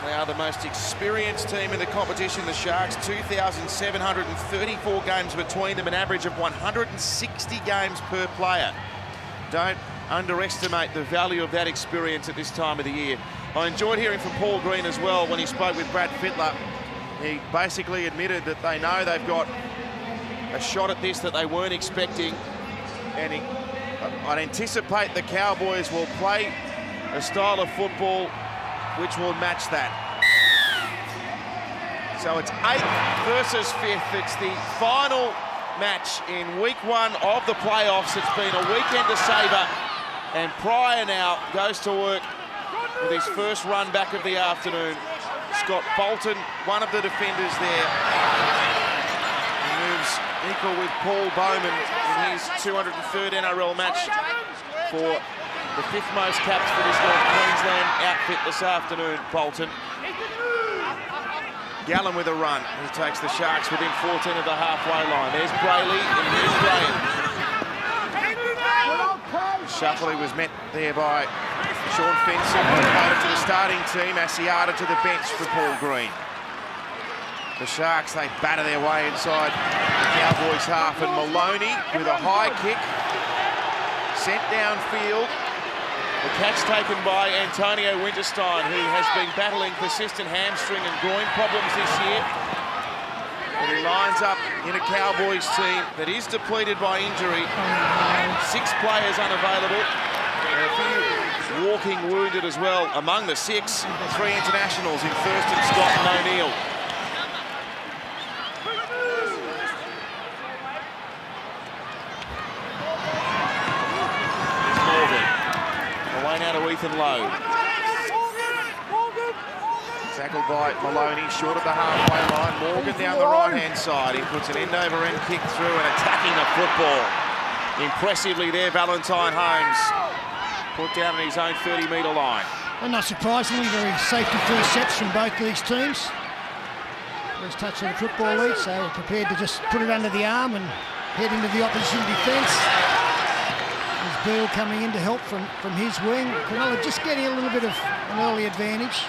They are the most experienced team in the competition, the Sharks. 2,734 games between them, an average of 160 games per player. Don't underestimate the value of that experience at this time of the year. I enjoyed hearing from Paul Green as well when he spoke with Brad Fittler. He basically admitted that they know they've got a shot at this that they weren't expecting, and I'd anticipate the Cowboys will play a style of football which will match that. So it's 8th versus 5th. It's the final match in week 1 of the playoffs. It's been a weekend to savour, and Pryor now goes to work with his first run back of the afternoon. Scott Bolton, one of the defenders there. He moves equal with Paul Bowman in his 203rd NRL match for the 5th most caps for this North Queensland outfit this afternoon, Bolton. Gallen with a run. He takes the Sharks within 14 of the halfway line. There's Brayley and here's Graham. Shuffley was met there by Sean Fenson, promoted to the starting team. Asiata to the bench for Paul Green. The Sharks, they batter their way inside the Cowboys half, and Maloney with a high kick sent downfield. The catch taken by Antonio Winterstein, who has been battling persistent hamstring and groin problems this year. But he lines up in a Cowboys team that is depleted by injury. 6 players unavailable, and a few walking wounded as well. Among the 6, 3 internationals in Thurston, Scott and O'Neill. Now to Ethan Lowe. Tackled by Maloney, short of the halfway line. Morgan down the right-hand side. He puts an end-over-end kick through and attacking the football. Impressively there, Valentine Holmes. Put down on his own 30-metre line. And not surprisingly, very safety-first sets from both these teams. First touch of the Football League, so we're prepared to just put it under the arm and head into the opposition defence. Beale coming in to help from his wing. Cronulla just getting a little bit of an early advantage.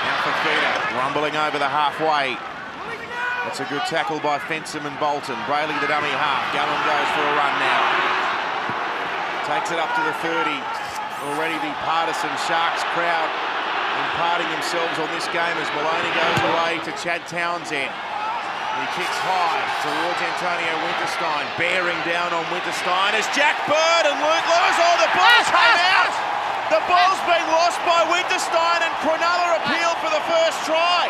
Now for Feeder, rumbling over the halfway. That's a good tackle by Fensom and Bolton. Brayley the dummy half. Gallen goes for a run now. Takes it up to the 30. Already the partisan Sharks crowd imparting themselves on this game as Maloney goes away to Chad Townsend. He kicks high towards Antonio Winterstein, bearing down on Winterstein as Jack Bird and Luke Lewis. Oh, the ball came out! The ball's been lost by Winterstein, and Cronulla appealed for the first try.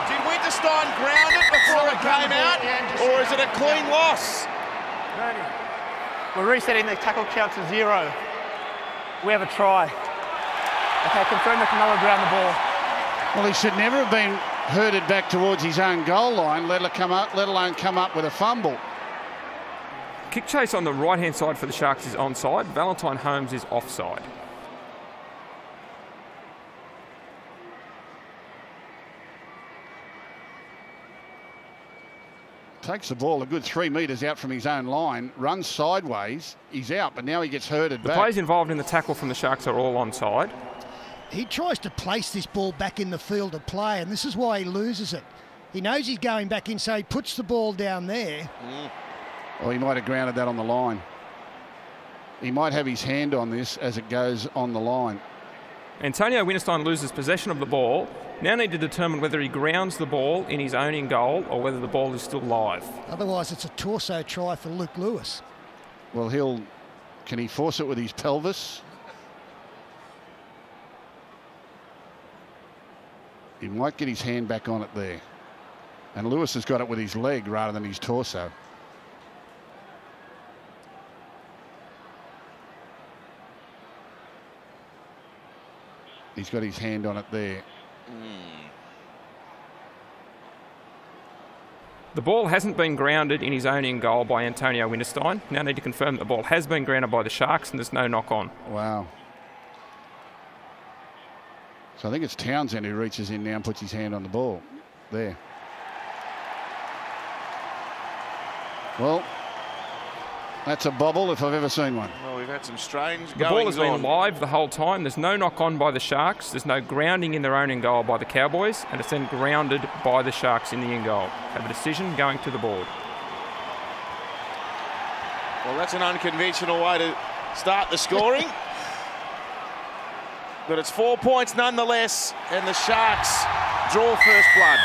Did Winterstein ground it before it came out, or is it a clean loss? We're resetting the tackle count to 0. We have a try. Okay, confirm that Cronulla ground the ball. Well, he should never have been herded back towards his own goal line, let alone come up with a fumble. Kick chase on the right-hand side for the Sharks is onside. Valentine Holmes is offside. Takes the ball a good 3 metres out from his own line, runs sideways, he's out, but now he gets herded back. The players involved in the tackle from the Sharks are all onside. He tries to place this ball back in the field of play, and this is why he loses it. He knows he's going back in, so he puts the ball down there. Well, he might have grounded that on the line. He might have his hand on this as it goes on the line. Antonio Winterstein loses possession of the ball. Now need to determine whether he grounds the ball in his own in goal or whether the ball is still live. Otherwise, it's a torso try for Luke Lewis. Well, can he force it with his pelvis? He might get his hand back on it there. And Lewis has got it with his leg rather than his torso. He's got his hand on it there. The ball hasn't been grounded in his own in goal by Antonio Winterstein. Now need to confirm that the ball has been grounded by the Sharks and there's no knock on. Wow. So I think it's Townsend who reaches in now and puts his hand on the ball. There. Well, That's a bobble if I've ever seen one. Well, we've had some strange The ball has goings been on. live the whole time. There's no knock on by the Sharks. There's no grounding in their own in goal by the Cowboys, and it's then grounded by the Sharks in the in goal. Have a decision going to the board. Well, that's an unconventional way to start the scoring. But it's 4 points nonetheless, and the Sharks draw first blood.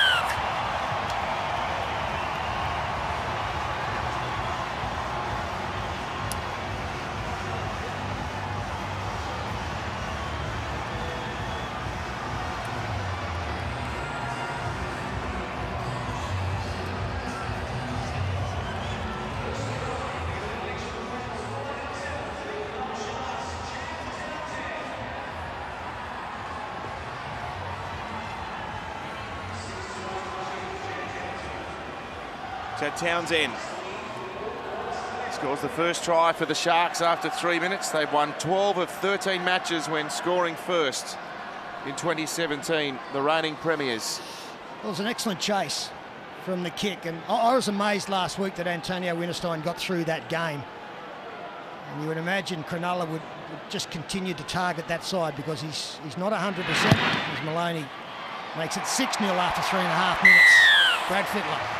So Townsend scores the first try for the Sharks after 3 minutes. They've won 12 of 13 matches when scoring first in 2017, the reigning premiers. Well, it was an excellent chase from the kick, and I was amazed last week that Antonio Winterstein got through that game. And you would imagine Cronulla would just continue to target that side because he's not 100%. As Maloney makes it 6-0 after 3.5 minutes. Brad Fittler.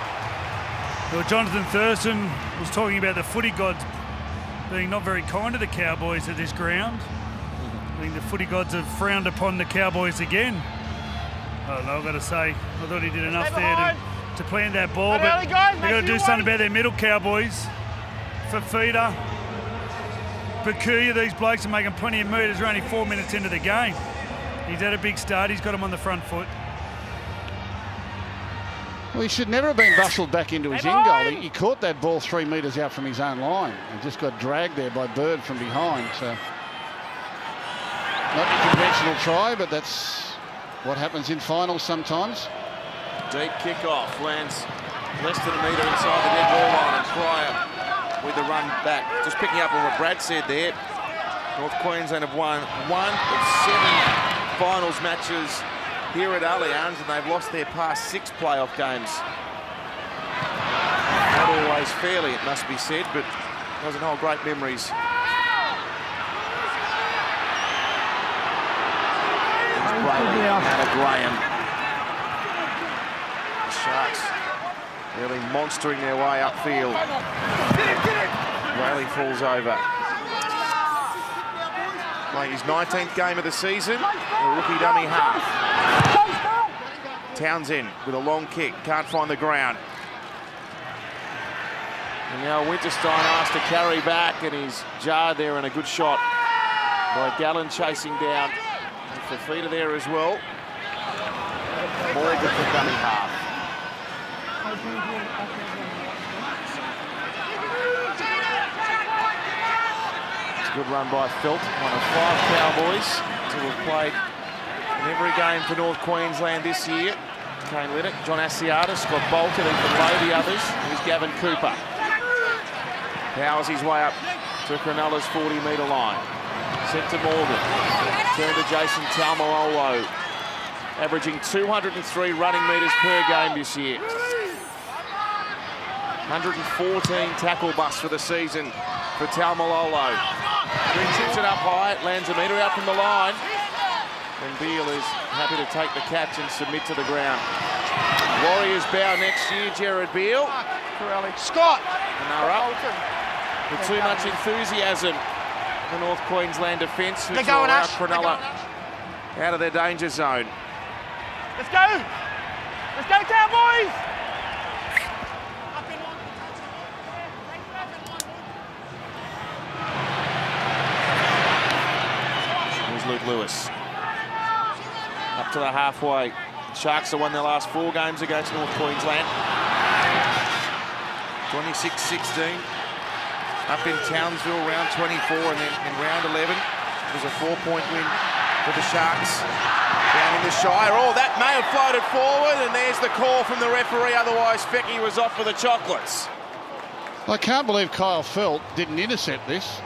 Well, Jonathan Thurston was talking about the footy gods being not very kind to the Cowboys at this ground. I think the footy gods have frowned upon the Cowboys again. I don't know, I've got to say, I thought he did enough there to plant that ball, but they've got to do something about their middle, Cowboys. Fafita, Pakuya, these blokes are making plenty of metres. We're only 4 minutes into the game. He's had a big start, he's got him on the front foot. Well, he should never have been bustled back into his in goal. He caught that ball 3 metres out from his own line and just got dragged there by Bird from behind. So, not a conventional try, but that's what happens in finals sometimes. Deep kick-off, lands less than a metre inside the dead ball line, and Pryor with the run back. Just picking up on what Brad said there, North Queensland have won 1 of 7 finals matches here at Allianz, and they've lost their past 6 playoff games. Not always fairly, it must be said, but doesn't hold great memories. There's Brayley out of Graham. The Sharks really monstering their way upfield. Brayley falls over. Playing his 19th game of the season, a rookie dummy half. Townsend with a long kick, can't find the ground. And now Winterstein asked to carry back, and he's jarred there, and a good shot by Gallen chasing down. And Fafita there as well. More good for dummy half. Good run by Felt, one of 5 Cowboys to have played in every game for North Queensland this year. Kane Linnett, John Asiata, Scott Bolton, and below the others is Gavin Cooper. Powers his way up to Cronulla's 40-metre line. Sent to Morgan. Turn to Jason Taumalolo, averaging 203 running metres per game this year. 114 tackle busts for the season for Taumalolo. He chips it up high, it lands a metre out from the line. And Beale is happy to take the catch and submit to the ground. Warriors bow next year, Jared Beale. Scott! Manara. With too much enthusiasm, the North Queensland defence, who draw out Cronulla out of their danger zone. Let's go! Let's go, Cowboys! Here's Luke Lewis. Up to the halfway. Sharks have won their last 4 games against North Queensland. 26-16. Up in Townsville, round 24, and then in round 11, it was a 4-point win for the Sharks. Down in the Shire. Oh, that may have floated forward, and there's the call from the referee. Otherwise, Fecky was off for the chocolates. I can't believe Kyle Felt didn't intercept this.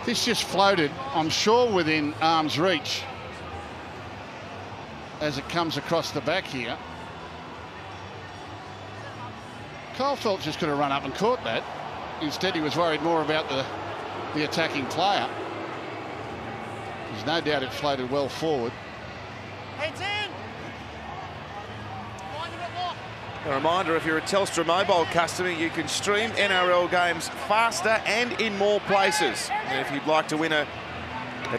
This just floated, I'm sure, within arm's reach as it comes across the back here. Caulfield just could have run up and caught that. Instead, he was worried more about the attacking player. There's no doubt it floated well forward. Heads in. A reminder, if you're a Telstra mobile customer, you can stream NRL games faster and in more places. And if you'd like to win a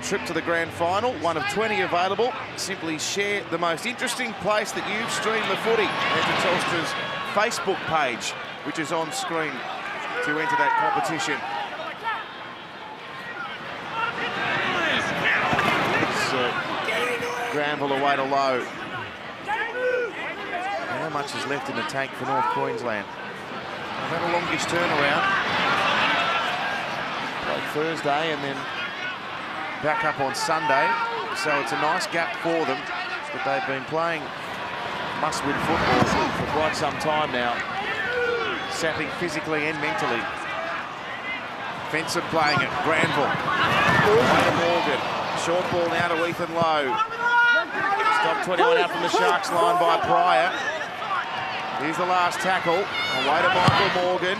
trip to the grand final, one of 20 available, simply share the most interesting place that you've streamed the footy. Head to Telstra's Facebook page, which is on screen to enter that competition. It's Granville away to low. How much is left in the tank for North Queensland? They've had a longish turnaround. Played Thursday and then back up on Sunday. So it's a nice gap for them. But they've been playing must-win football for quite some time now. Sapping physically and mentally. Fenson playing it. Granville. Away to Morgan. Short ball now to Ethan Lowe. Stop 21 out from the Sharks line by Pryor. Here's the last tackle. Away to Michael Morgan.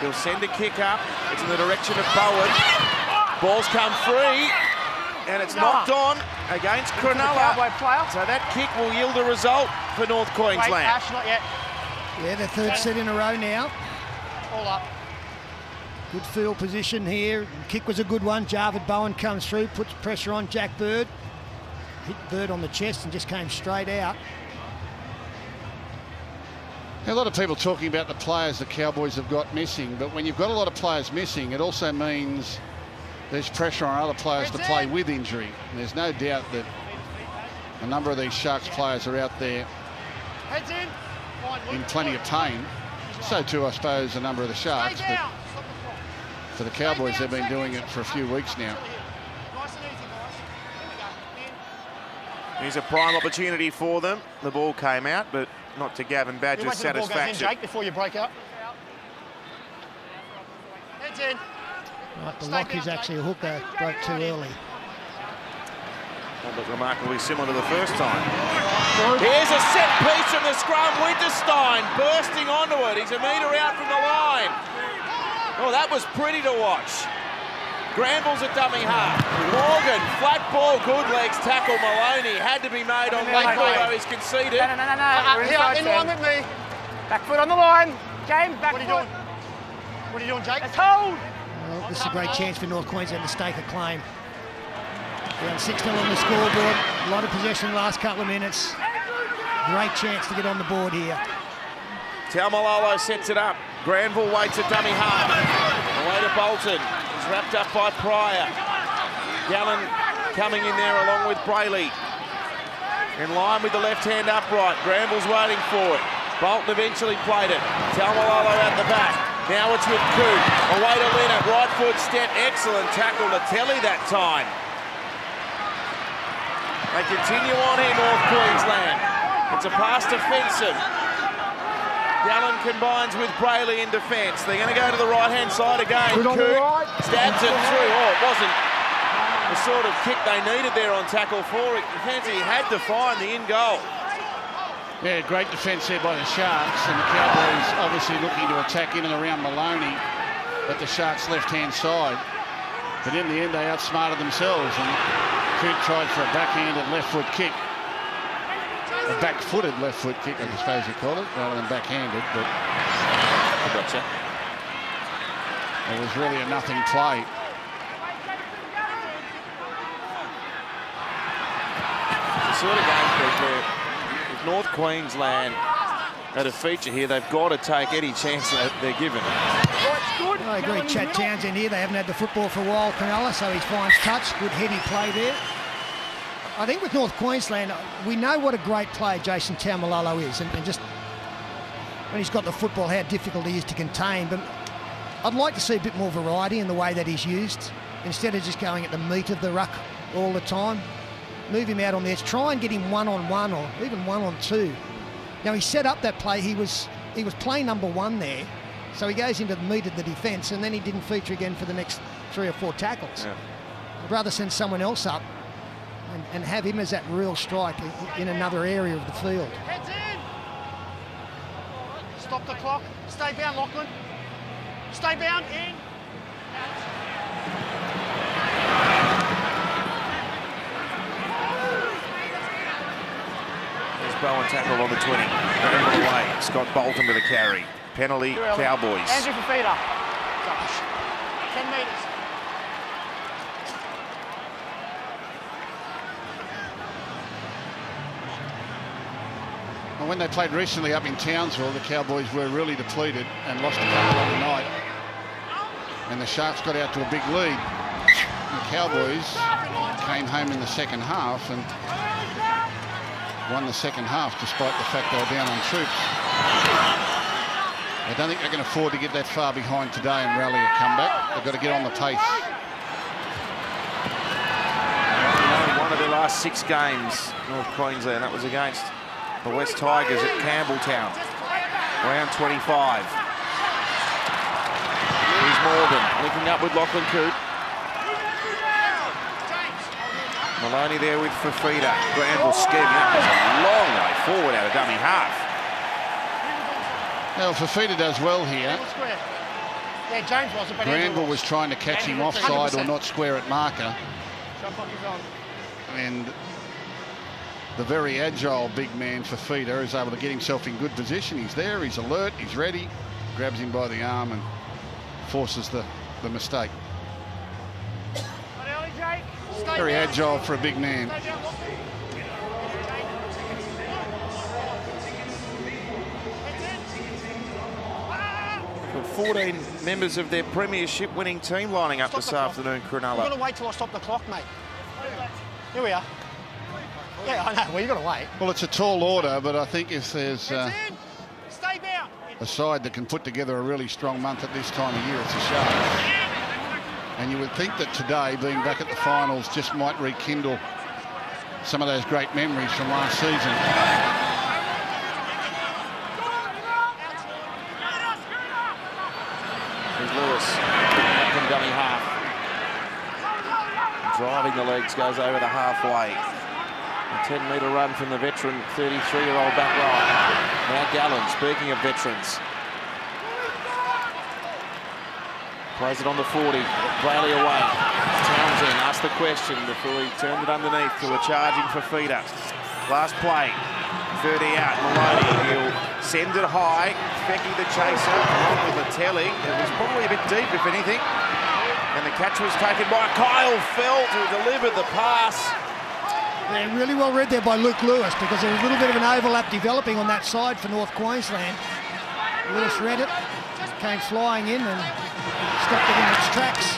He'll send a kick up. It's in the direction of Bowen. Ball's come free. And it's knocked on against Cronulla. So that kick will yield a result for North Queensland. Wait, Ash, not yet. Yeah, their third set in a row now. All up. Good field position here. Kick was a good one. Jarvid Bowen comes through, puts pressure on Jack Bird. Hit Bird on the chest and just came straight out. A lot of people talking about the players the Cowboys have got missing, but when you've got a lot of players missing, it also means there's pressure on other players to play with injury. And there's no doubt that a number of these Sharks players are out there in plenty of pain. So too, I suppose, a number of the Sharks, but for the Cowboys, they've been doing it for a few weeks now. Here's a prime opportunity for them. The ball came out, but not to Gavin Badger's satisfaction. Jake, before you break up. Heads in. Right, the lock is actually a hooker, broke too early. But remarkably similar to the first time. Here's a set piece from the scrum. Winterstein bursting onto it. He's a metre out from the line. Oh, that was pretty to watch. Granville's a dummy half. Morgan, flat ball, good legs, tackle Maloney. Had to be made on late ball, though he's conceded. No. In line with me. Back foot on the line. James, back foot. What are you doing, Jake? Let's hold. Well, this is a great chance for North Queensland to stake a claim. Down 6-0 on the scoreboard. A lot of possession in the last couple of minutes. Great chance to get on the board here. Taumalolo sets it up. Granville waits a dummy half. Away to Bolton. He's wrapped up by Pryor. Gallen coming in there along with Brayley. In line with the left-hand upright. Granville's waiting for it. Bolton eventually played it. Taumalolo out the back. Now it's with Coop. Away to Leonard. Right foot step. Excellent tackle to Telly that time. They continue on here, North Queensland. It's a pass to Fenson. Gallen combines with Brayley in defence. They're going to go to the right-hand side again. Coop stabs it through. Oh, it wasn't the sort of kick they needed there on tackle 4. He had to find the in-goal. Yeah, great defence there by the Sharks, and the Cowboys obviously looking to attack in and around Maloney at the Sharks' left-hand side. But in the end, they outsmarted themselves, and Coop tried for a backhanded left-foot kick. A back-footed left-foot kick, I suppose you call it, rather than backhanded, but I gotcha. It was really a nothing play. The sort of game where if North Queensland had a feature here, they've got to take any chance that they're given. I agree, Chad Townsend here. They haven't had the football for a while, Cronulla, so he finds touch. Good heavy play there. I think with North Queensland, we know what a great player Jason Taumalolo is, and just when he's got the football, how difficult he is to contain. But I'd like to see a bit more variety in the way that he's used, instead of just going at the meat of the ruck all the time. Move him out on the edge. Try and get him one-on-one or even one-on-two. Now, he set up that play. He was play number 1 there, so he goes into the meat of the defence, and then he didn't feature again for the next 3 or 4 tackles. Yeah. I'd rather send someone else up and have him as that real strike in another area of the field. Stop the clock. Stay bound, Lachlan. Stay bound, in. There's Bowen tackle on the 20. Over away. Scott Bolton with a carry. Penalty, Cowboys. Andrew for feeder. 10 metres. Well, when they played recently up in Townsville, the Cowboys were really depleted and lost a couple on the night. And the Sharks got out to a big lead. The Cowboys came home in the second half and won the second half despite the fact they were down on troops. I don't think they can afford to get that far behind today and rally a comeback. They've got to get on the pace. One of their last 6 games, North Queensland, that was against the West Tigers at Campbelltown. Round 25. Here's Morgan linking up with Lachlan Coote. Maloney there with Fafita. Granville scheming. That was a long way forward out of dummy half. Now, Fafita does well here. Yeah, James wasn't, but Granville was trying to catch him offside or not square at marker. Shot clock is on. And the very agile big man Fafita is able to get himself in good position. He's there, he's alert, he's ready, grabs him by the arm and forces the mistake. Very agile for a big man. Got 14 members of their premiership winning team lining up this afternoon, Cronulla. You've got to wait till I stop the clock, mate. Here we are. Yeah, I know. Well, you've got to wait. Well, it's a tall order, but I think if there's Stay bound. a side that can put together a really strong month at this time of year, it's the Sharks. And you would think that today, being back at the finals, just might rekindle some of those great memories from last season. Here's Lewis from dummy half. Driving the legs, goes over the halfway. A 10-metre run from the veteran 33-year-old back row. Now Gallen, speaking of veterans. Plays it on the 40, Brayley away. Townsend asked the question before he turned it underneath to a charging Fafita. Last play, 30 out, Maloney, he'll send it high. Fecky the chaser, along with the telly. It was probably a bit deep, if anything. And the catch was taken by Kyle Felt, who delivered the pass. Yeah, really well read there by Luke Lewis, because there was a little bit of an overlap developing on that side for North Queensland. Lewis read it, came flying in and stopped it in its tracks.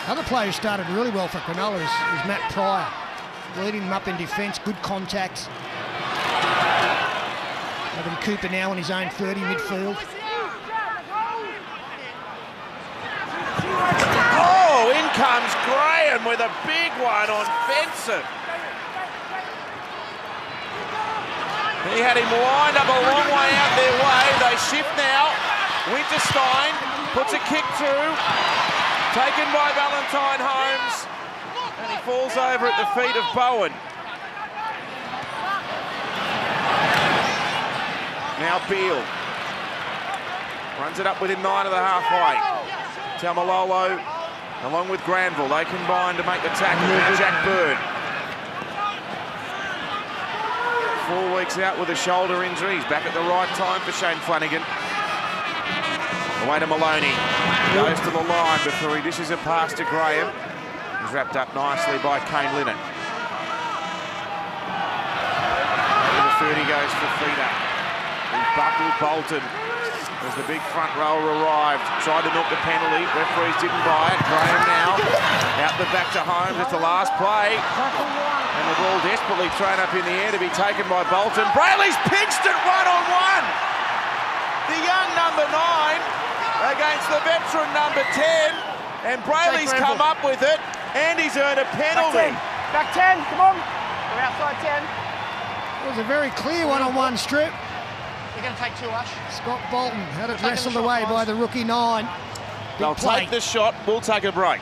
Other player who started really well for Cronulla is Matt Pryor, leading them up in defence, good contact. Having Cooper now on his own 30 midfield. Oh, in comes Graham with a big one on Fencer. He had him lined up a long way out their way. They shift now. Winterstein puts a kick through. Taken by Valentine Holmes. And he falls over at the feet of Bowen. Now Beale. Runs it up within 9 of the halfway. Taumalolo along with Granville. They combine to make the tackle. Now Jack Bird. 4 weeks out with a shoulder injury. He's back at the right time for Shane Flanagan. Away to Maloney. Goes to the line before he dishes a pass to Graham. He's wrapped up nicely by Kane Linnan. Over the 30 goes for Fafita. He buckled Bolton as the big front rower arrived. Tried to milk the penalty. Referees didn't buy it. Graham now out the back to Holmes. It's the last play. And the ball desperately thrown up in the air to be taken by Bolton. Brayley's pinched it 1-on-1. The young number 9 against the veteran number 10. And Brayley's come up with it. And he's earned a penalty. Back 10, come on. We're outside 10. It was a very clear one-on-one strip. You're going to take 2, Ash. Scott Bolton had it wrestled away by the rookie 9. They'll take the shot. We'll take a break.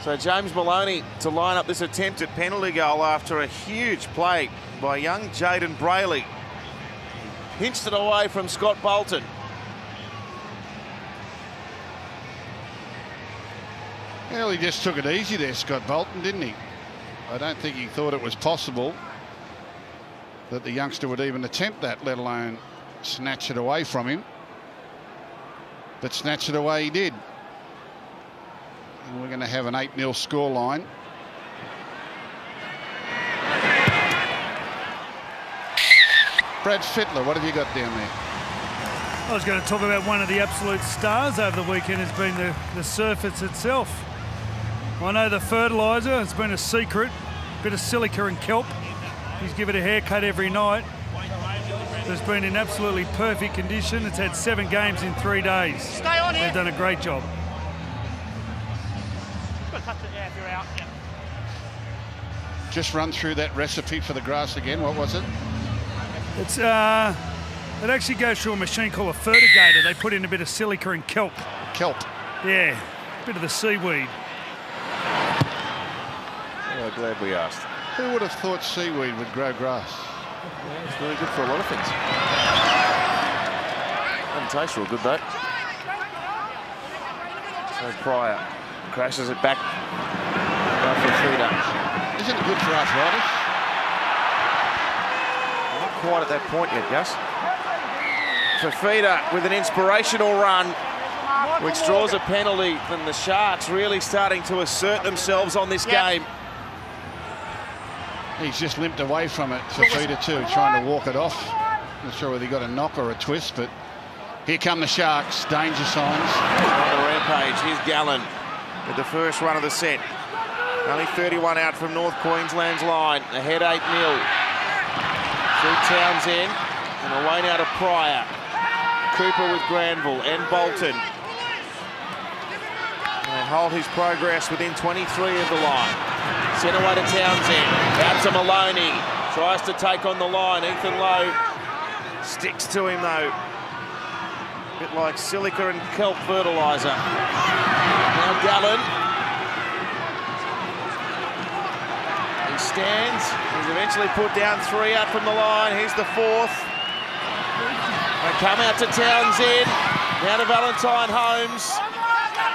So James Maloney to line up this attempted penalty goal after a huge play by young Jaden Brayley. Pinched it away from Scott Bolton. Well, he just took it easy there, Scott Bolton, didn't he? I don't think he thought it was possible that the youngster would even attempt that, let alone snatch it away from him. But snatch it away he did. And we're going to have an 8-0 scoreline. Brad Fittler, what have you got down there? I was going to talk about one of the absolute stars over the weekend has been the surface itself. I know the fertiliser has been a secret, a bit of silica and kelp. He's given it a haircut every night. It's been in absolutely perfect condition. It's had 7 games in 3 days. Stay on here. They've done a great job. Just run through that recipe for the grass again. What was it? It's it actually goes through a machine called a fertigator. They put in a bit of silica and kelp. Kelp. Yeah, a bit of the seaweed. Oh, glad we asked. Who would have thought seaweed would grow grass? Yeah, it's really good for a lot of things. Doesn't taste real good though. So Pryor crashes it back. For feeder. Isn't it good for arthritis? Not quite at that point yet, Gus. Fafita with an inspirational run, which draws a penalty. And the Sharks really starting to assert themselves on this game. He's just limped away from it, Fafita too, trying to walk it off. Not sure whether he got a knock or a twist, but here come the Sharks. Danger signs. On the rampage, here's Gallen with the first run of the set. Only 31 out from North Queensland's line. Ahead 8-0. Through Townsend and away now to Pryor. Cooper with Granville and Bolton. They hold his progress within 23 of the line. Sent away to Townsend. Out to Maloney. Tries to take on the line. Ethan Lowe sticks to him though. A bit like silica and kelp fertiliser. Now Gallen. He stands. He's eventually put down 3 out from the line. Here's the 4th. They come out to Townsend. Now to Valentine Holmes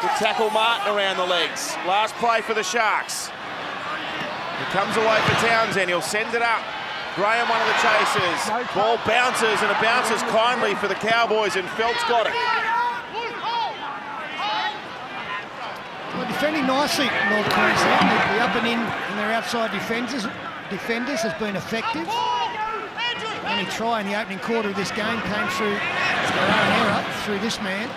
to tackle Martin around the legs. Last play for the Sharks. It comes away for Townsend. He'll send it up. Graham, one of the chasers. Ball bounces, and it bounces kindly for the Cowboys, and Felt's got it. Well, defending nicely, North Queensland. The up and in and their outside defenders has been effective. The only try in the opening quarter of this game came through their own error, through this man.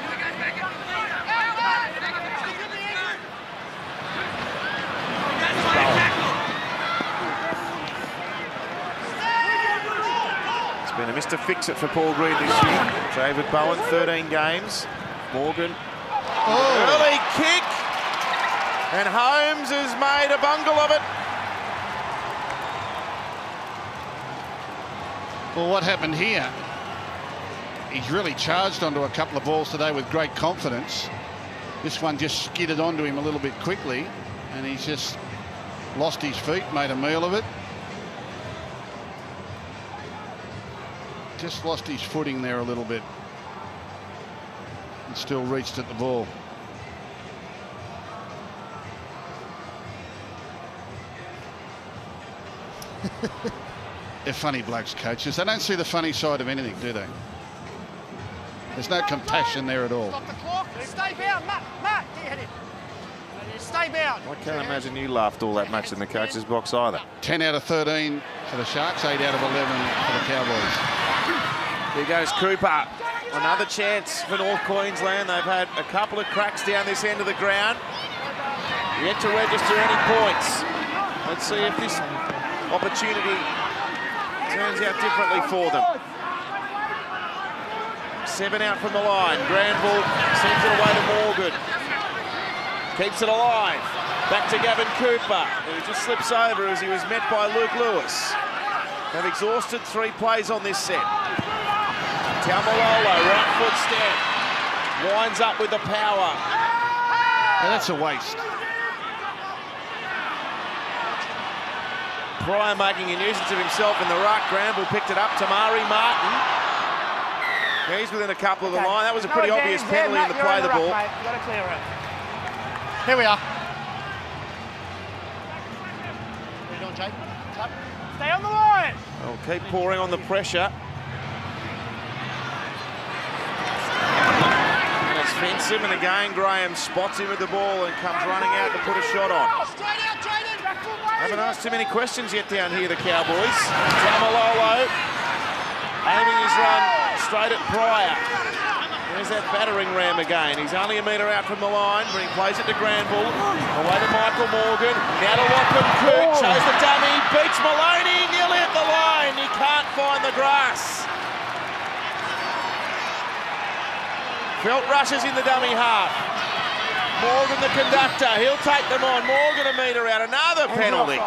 It's been a Mr. Fix-It for Paul Green this year. David Bowen, 13 games. Morgan, early kick. And Holmes has made a bungle of it. Well, what happened here? He's really charged onto a couple of balls today with great confidence. This one just skidded onto him a little bit quickly, and he's just lost his feet, made a meal of it. Just lost his footing there a little bit. And still reached at the ball. They're funny blokes, coaches. They don't see the funny side of anything, do they? There's no compassion there at all. Stop the clock. Stay bound, Matt. Get it. Stay bound. I can't imagine you laughed all that much in the coach's box either. 10 out of 13 for the Sharks, 8 out of 11 for the Cowboys. Here goes Cooper. Another chance for North Queensland. They've had a couple of cracks down this end of the ground. Yet to register any points. Let's see if this opportunity turns out differently for them. 7 out from the line. Granville sends it away to Morgan. Keeps it alive. Back to Gavin Cooper, who just slips over as he was met by Luke Lewis. They've exhausted 3 plays on this set. Taumalolo, right foot step. Winds up with the power. Now that's a waste. Pryor making a nuisance of himself in the ruck. Granville picked it up. Tamari Martin. He's within a couple of the line. That was a pretty obvious penalty in the play of the ball. You've got to clear it. Here we are. What are you doing, Jake? Stay on the line. Well, keep pouring on the pressure. And it's Fensom, and again Graham spots him with the ball and comes running out to put a shot on. Haven't asked too many questions yet down here, the Cowboys. Tamalolo aiming his run straight at Pryor. There's that battering ram again. He's only a metre out from the line, but he plays it to Granville. Away to Michael Morgan. Now to Lachlan Coote. Shows the dummy. Beats Maloney. Nearly at the line. He can't find the grass. Felt rushes in the dummy half. Morgan, the conductor. He'll take them on. Morgan a metre out. Another penalty.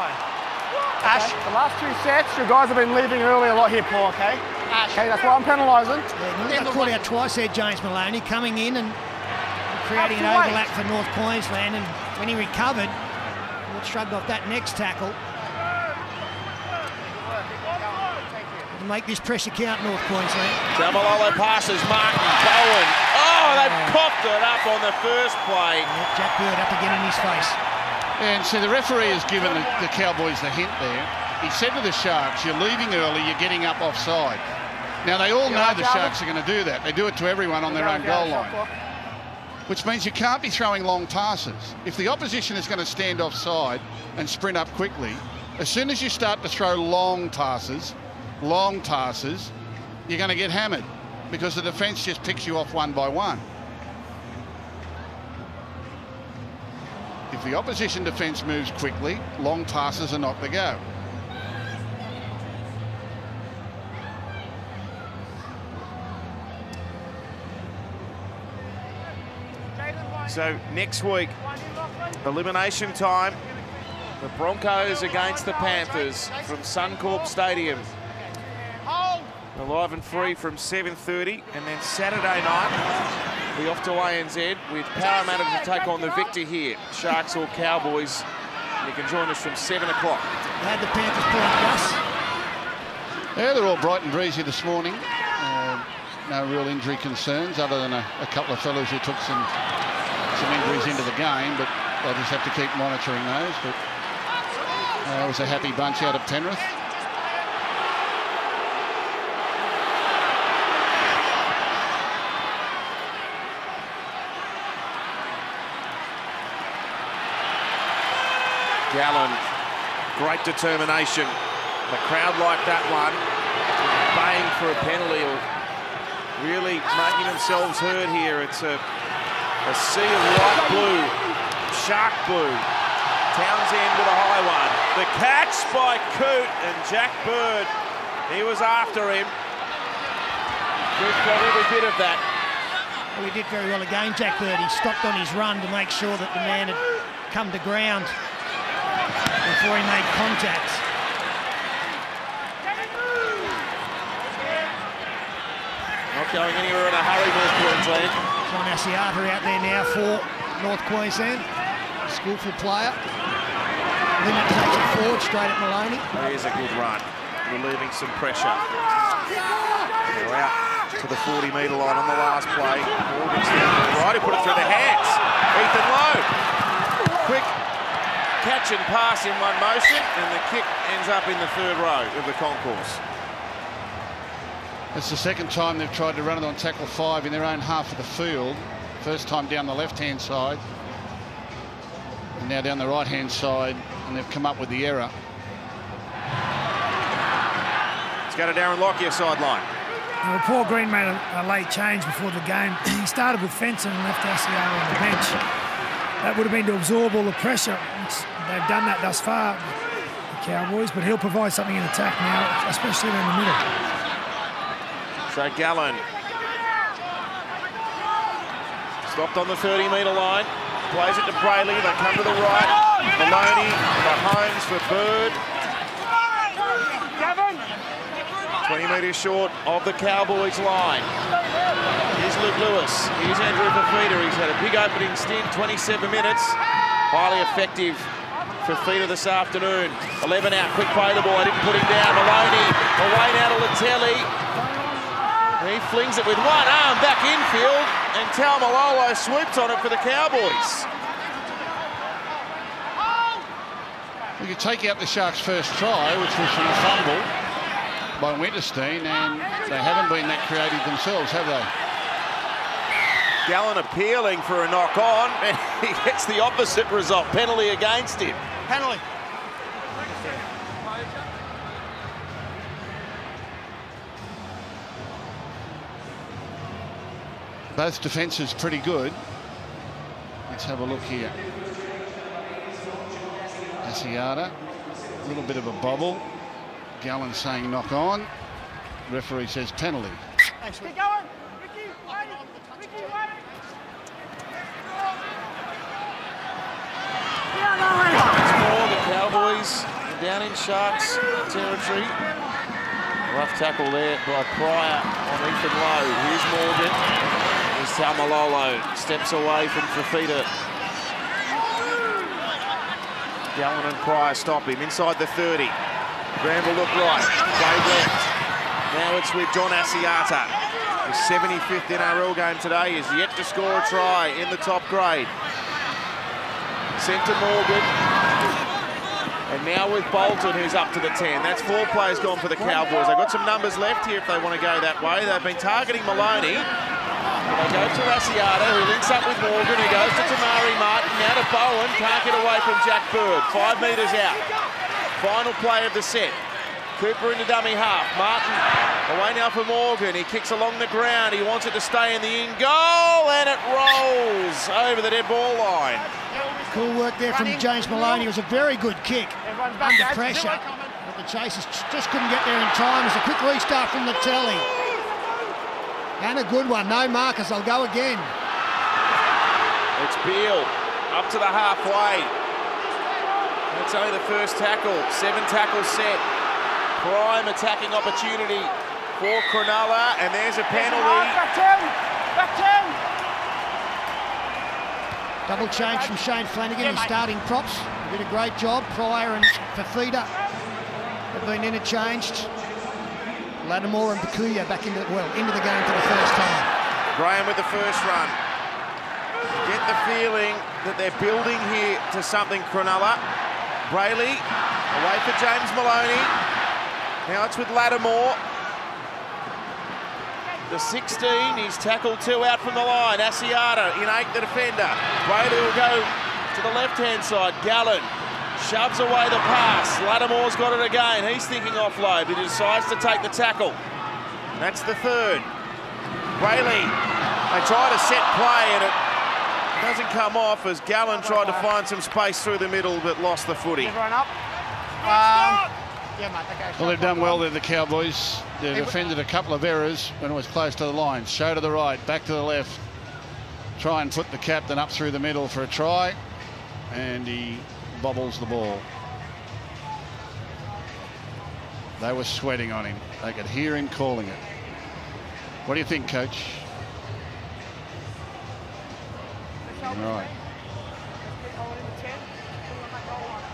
Ash, the last 2 sets, your guys have been leaving early a lot here, Paul, okay? Okay, that's why I'm penalising. Yeah, caught out twice there, James Maloney, coming in and creating an overlap for North Queensland, and when he recovered, he shrugged off that next tackle. To make this pressure count, North Queensland. Tamalolo passes, Martin, Bowen. Oh, they popped it up on the first play. Yeah, Jack Bird up again in his face. And so the referee has given the Cowboys the hint there. He said to the Sharks, you're leaving early, you're getting up offside. Now, they all know the Sharks are going to do that. They do it to everyone on their own goal line. Which means you can't be throwing long passes. If the opposition is going to stand offside and sprint up quickly, as soon as you start to throw long passes, you're going to get hammered because the defence just picks you off one by one. If the opposition defence moves quickly, long passes are not the go. So next week, elimination time. The Broncos against the Panthers from Suncorp Stadium. Alive and free from 7:30, and then Saturday night we off to ANZ with Parramatta to take on the victor here, Sharks or Cowboys. And you can join us from 7 o'clock. They had the Panthers pull up, Gus. Yeah, they're all bright and breezy this morning. No real injury concerns other than a couple of fellows who took some injuries into the game, but they'll just have to keep monitoring those. But it was a happy bunch out of Penrith. Gallen, great determination. The crowd like that one, baying for a penalty or really making themselves heard here. It's a sea of light blue, shark blue. Townsend with a high one. The catch by Coote, and Jack Bird, he was after him. Coote got every bit of that. Well, he did very well again, Jack Bird. He stopped on his run to make sure that the man had come to ground before he made contact. Not going anywhere in a hurry, North Queensland. John Asiata out there now for North Queensland. Skillful player. Limit takes it forward, straight at Maloney. Here's a good run, relieving some pressure. They're out to the 40-metre line on the last play. Morgan's right, he put it through the hands. Ethan Lowe. Quick catch and pass in one motion, and the kick ends up in the third row of the concourse. It's the second time they've tried to run it on tackle 5 in their own half of the field. First time down the left-hand side, and now down the right-hand side, and they've come up with the error. Let's go to Darren Lockyer sideline. Well, Paul Green made a late change before the game. He started with Fenson and left Asiata on the bench. That would have been to absorb all the pressure. They've done that thus far, the Cowboys, but he'll provide something in attack now, especially in the middle. So Gallen stopped on the 30-metre line, plays it to Brayley, they come to the right, Maloney, Mahomes for Bird. 20 metres short of the Cowboys line. Here's Luke Lewis, here's Andrew Fafita, he's had a big opening stint, 27 minutes, highly effective Fafita this afternoon. 11 out, quick play the ball. I didn't put him down. Maloney away now to Latelli. He flings it with one arm back infield, and Taumalolo swoops on it for the Cowboys. We could take out the Sharks' first try, which was from a fumble by Winterstein, and they haven't been that creative themselves, have they? Gallen appealing for a knock on, and he gets the opposite result. Penalty against him. Penalty. Both defences pretty good. Let's have a look here. Asiata, a little bit of a bobble. Gallen saying knock on. Referee says penalty. Thanks, Keep going. Ricky, Ricky, More the Cowboys down in Sharks territory. Rough tackle there by Pryor on Ethan Lowe. Here's Morgan. Here's Taumalolo. Steps away from Fafita. Gallen and Pryor stop him inside the 30. Granville look right. Play left. Now it's with John Asiata. His 75th NRL game today is yet to score a try in the top grade. Sent to Morgan. And now with Bolton, who's up to the 10. That's 4 players gone for the Cowboys. They've got some numbers left here if they want to go that way. They've been targeting Maloney. They go to Asiata, who links up with Morgan, who goes to Tamari Martin. Now to Bowen. Can't get away from Jack Bird. 5 metres out. Final play of the set. Cooper into dummy half. Martin away now for Morgan. He kicks along the ground. He wants it to stay in the in goal, and it rolls over the dead ball line. Cool work there from James Maloney. It was a very good kick under pressure. But the Chasers just couldn't get there in time. It was a quick restart from the telly. And a good one. No markers. They'll go again. It's Beale up to the halfway. That's only the first tackle. 7 tackles set. Prime attacking opportunity for Cronulla. And there's a penalty. Back 10. Back 10. Double change from Shane Flanagan in starting props. He did a great job. Pryor and Fafita have been interchanged. Lattimore and Bakuya back into the game for the first time. Graham with the first run. Get the feeling that they're building here to something, Cronulla. Brayley away for James Maloney. Now it's with Lattimore. The 16, he's tackled 2 out from the line. Asiata in 8, the defender. Brayley will go to the left-hand side. Gallen shoves away the pass. Lattimore's got it again. He's thinking offload, but he decides to take the tackle. That's the 3rd. Brayley, they try to set play and it doesn't come off as Gallen tried to find some space through the middle but lost the footy. Everyone up. Yeah, mate, okay. Well, they've done well there, the Cowboys. They've defended a couple of errors when it was close to the line. Show to the right, back to the left. Try and put the captain up through the middle for a try. And he bobbles the ball. They were sweating on him. They could hear him calling it. What do you think, Coach? Right.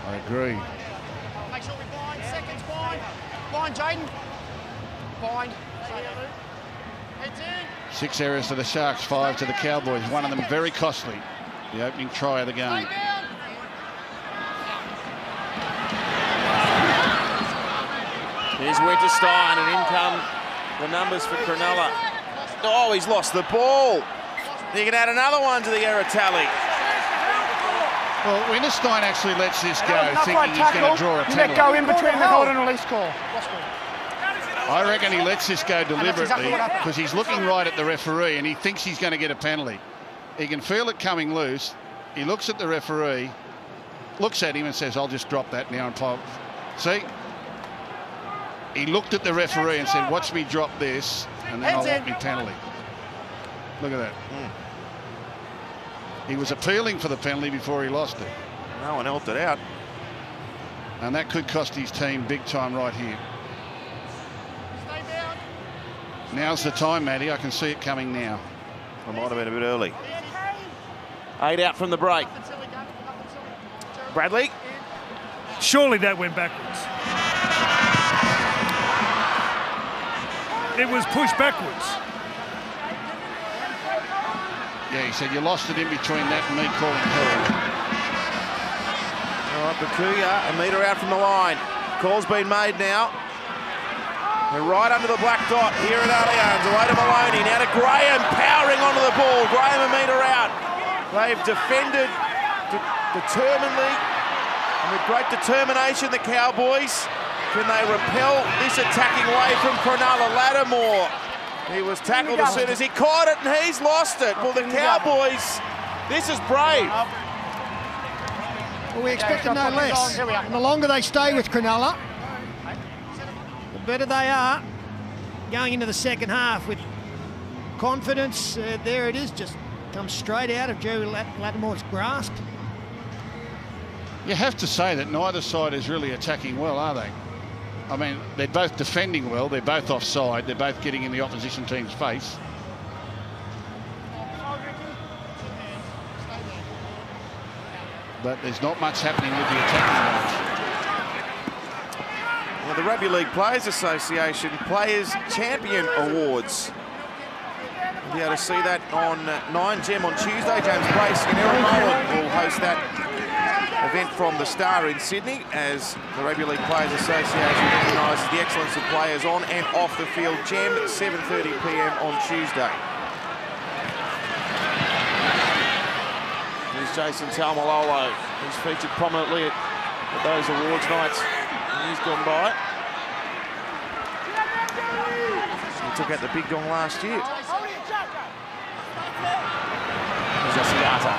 I agree. Make sure we bind. Seconds, bind. Bind, Jaden. Bind. Heads in. 6 errors to the Sharks, 5 to the Cowboys. One of them very costly. The opening try of the game. Here's Winterstein, and in come the numbers for Cronulla. Oh, he's lost the ball. You can add another one to the error tally. Well, Winterstein actually lets this go, thinking he's going to draw a penalty. Let go in between the hold and release call. I reckon he lets this go deliberately because he's looking right at the referee and he thinks he's going to get a penalty. He can feel it coming loose. He looks at the referee, looks at him and says, I'll just drop that now and pop. See? He looked at the referee and said, watch me drop this and then I'll want me penalty. Look at that. He was appealing for the penalty before he lost it. No one helped it out. And that could cost his team big time right here. Now's the time, Matty. I can see it coming now. I might have been a bit early. 8 out from the break. Bradley Surely that went backwards. It was pushed backwards. Yeah, he said you lost it in between that and me calling held. All right, Bakuya, a metre out from the line. Call's been made now. They're right under the black dot here at Allianz. Away to Maloney. Now to Graham, powering onto the ball. Graham a metre out. They've defended determinedly and with great determination, the Cowboys. Can they repel this attacking wave from Cronulla? Lattimore. He was tackled as soon as he caught it and he's lost it. Well, the Cowboys, this is brave. Well, we expected no less. And the longer they stay with Cronulla, the better they are going into the second half with confidence. There it is, just comes straight out of Jerry Lattimore's grasp. You have to say that neither side is really attacking well, are they? I mean, they're both defending well, they're both offside, they're both getting in the opposition team's face. But there's not much happening with the attacking line. Well, the Rugby League Players Association Players Champion Awards. You'll be able to see that on 9gem on Tuesday. James Place and Aaron Nolan will host that event from the Star in Sydney as the Rugby League Players Association recognises the excellence of players on and off the field. Gem, 7:30 p.m. on Tuesday. Here's Jason Taumalolo, who's featured prominently at those awards nights he's gone by. He took out the big dong last year. There's Asiata.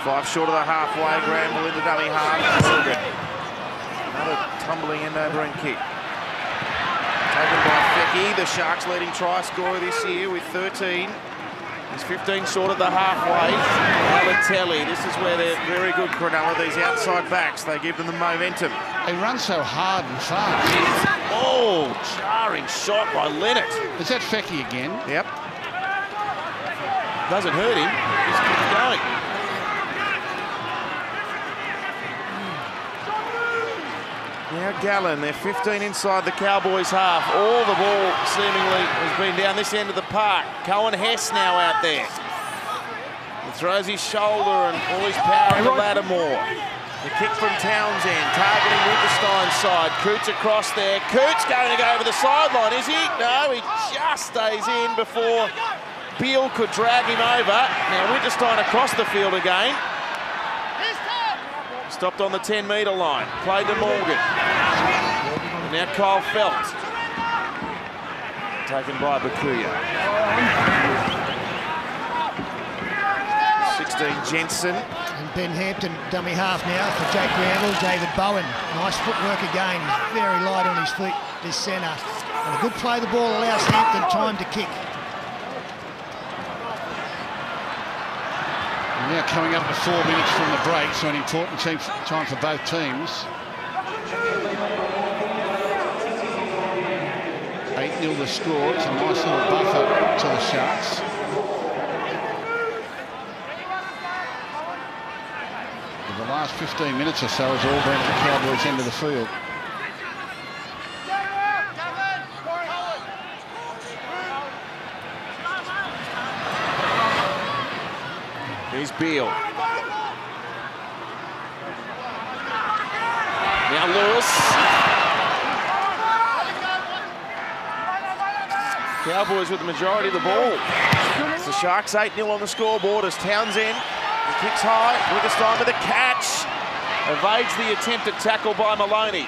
5 short of the halfway. Granville in the dummy half. Another tumbling end over and kick. Taken by Fecky, the Sharks leading try scorer this year with 13. He's 15 short of the halfway. Balotelli, this is where they're very good, Cronulla. These outside backs, they give them the momentum. They run so hard and fast. Oh, jarring shot by Leonard. Is that Fecky again? Yep. Doesn't hurt him, just keeps going. Now Gallen, they're 15 inside the Cowboys half. All the ball seemingly has been down this end of the park. Cohen Hess now out there. He throws his shoulder and all his power into Lattimore. The kick from Townsend, targeting Winterstein's side. Coots across there. Coots going to go over the sideline, is he? No, he just stays in before Beale could drag him over. Now Winterstein across the field again. Stopped on the 10-metre line. Played to Morgan. Now Kyle Felt. Taken by Bakuya. 16 Jensen. And Ben Hampton, dummy half now for Jake Granville. David Bowen. Nice footwork again. He's very light on his feet, this centre. And a good play the ball allows Hampton time to kick. Now coming up to 4 minutes from the break, so an important time for both teams. 8-0 the score. It's a nice little buffer to the Sharks. But the last 15 minutes or so has all been at the Cowboys' end of the field. Here's Beale. Now Lewis. Cowboys with the majority of the ball. It's the Sharks 8-0 on the scoreboard as Townsend kicks high. Winterstein with a catch. Evades the attempted tackle by Maloney.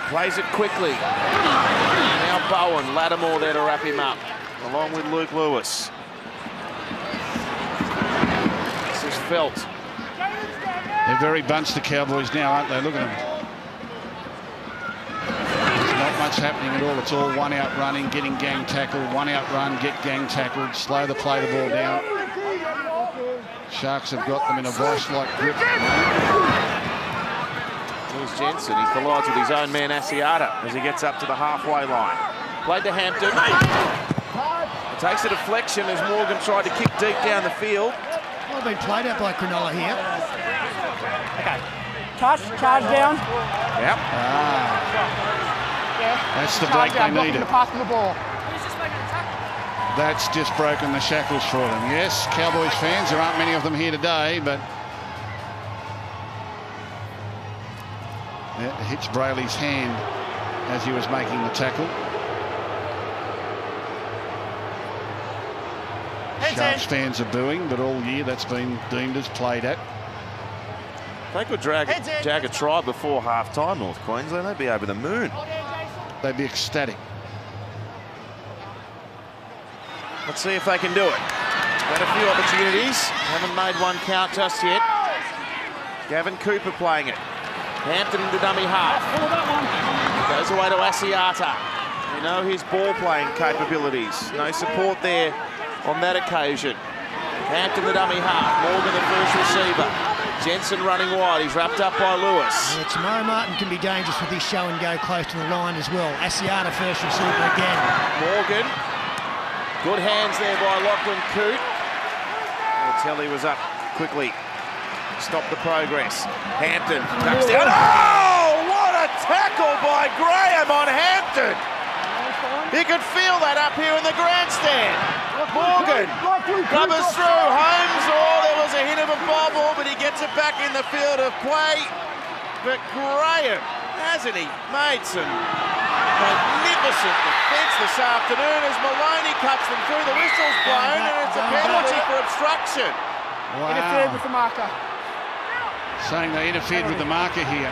Plays it quickly. Now Bowen. Lattimore there to wrap him up, along with Luke Lewis. Felt. They're very bunched, the Cowboys now, aren't they? Look at them. There's not much happening at all. It's all one out running, getting gang tackled, one out run, get gang tackled, slow the play the ball down. Sharks have got them in a vice-like grip. Here's Jensen. He collides with his own man Asiata as he gets up to the halfway line. Played to Hampton. Takes a deflection as Morgan tried to kick deep down the field. Well, been played out by Cronulla here. Okay. Touch, charge down. Yep. Yeah. That's the break they needed. The pass of the ball. That's just broken the shackles for them. Yes, Cowboys fans, there aren't many of them here today, but it hits Brayley's hand as he was making the tackle. Sharks fans are booing, but all year that's been deemed as played at. If they could jag a try before half-time, North Queensland, they'd be over the moon. They'd be ecstatic. Let's see if they can do it. Had a few opportunities. Haven't made one count just yet. Gavin Cooper playing it. Hampton into dummy half. Goes away to Asiata. We know his ball-playing capabilities. No support there on that occasion. Hampton the dummy half. Morgan the first receiver. Jensen running wide. He's wrapped up by Lewis. Yeah, Tamara Martin can be dangerous with his show and go close to the line as well. Asiata first receiver again. Morgan. Good hands there by Lachlan Coote. Telly was up quickly. Stopped the progress. Hampton ducks down. Oh, what a tackle by Graham on Hampton. You could feel that up here in the grandstand. Morgan rubbers through. Holmes, oh, there was a hint of a bobble, but he gets it back in the field of play. But Graham, hasn't he made some magnificent defence this afternoon as Maloney cuts them through. The whistle's blown and it's a penalty for obstruction. Wow. Interfered with the marker. Saying they interfered with the marker here.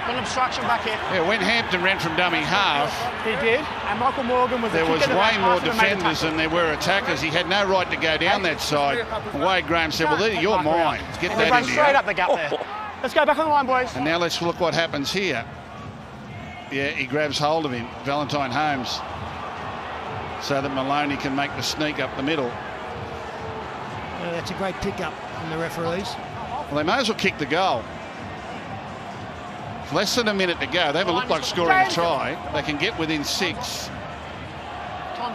An obstruction back here. Yeah, when Hampton ran from dummy half, he did, and Michael Morgan was. There was way more defenders than there were attackers. He had no right to go down that side. Wade Graham said, "Well, you're mine. Get that in run here." straight up the gap there. Let's go back on the line, boys. And now let's look what happens here. Yeah, he grabs hold of him, Valentine Holmes, so that Maloney can make the sneak up the middle. Yeah, that's a great pickup from the referees. Well, they may as well kick the goal. Less than a minute to go. They haven't looked like scoring a try. They can get within 6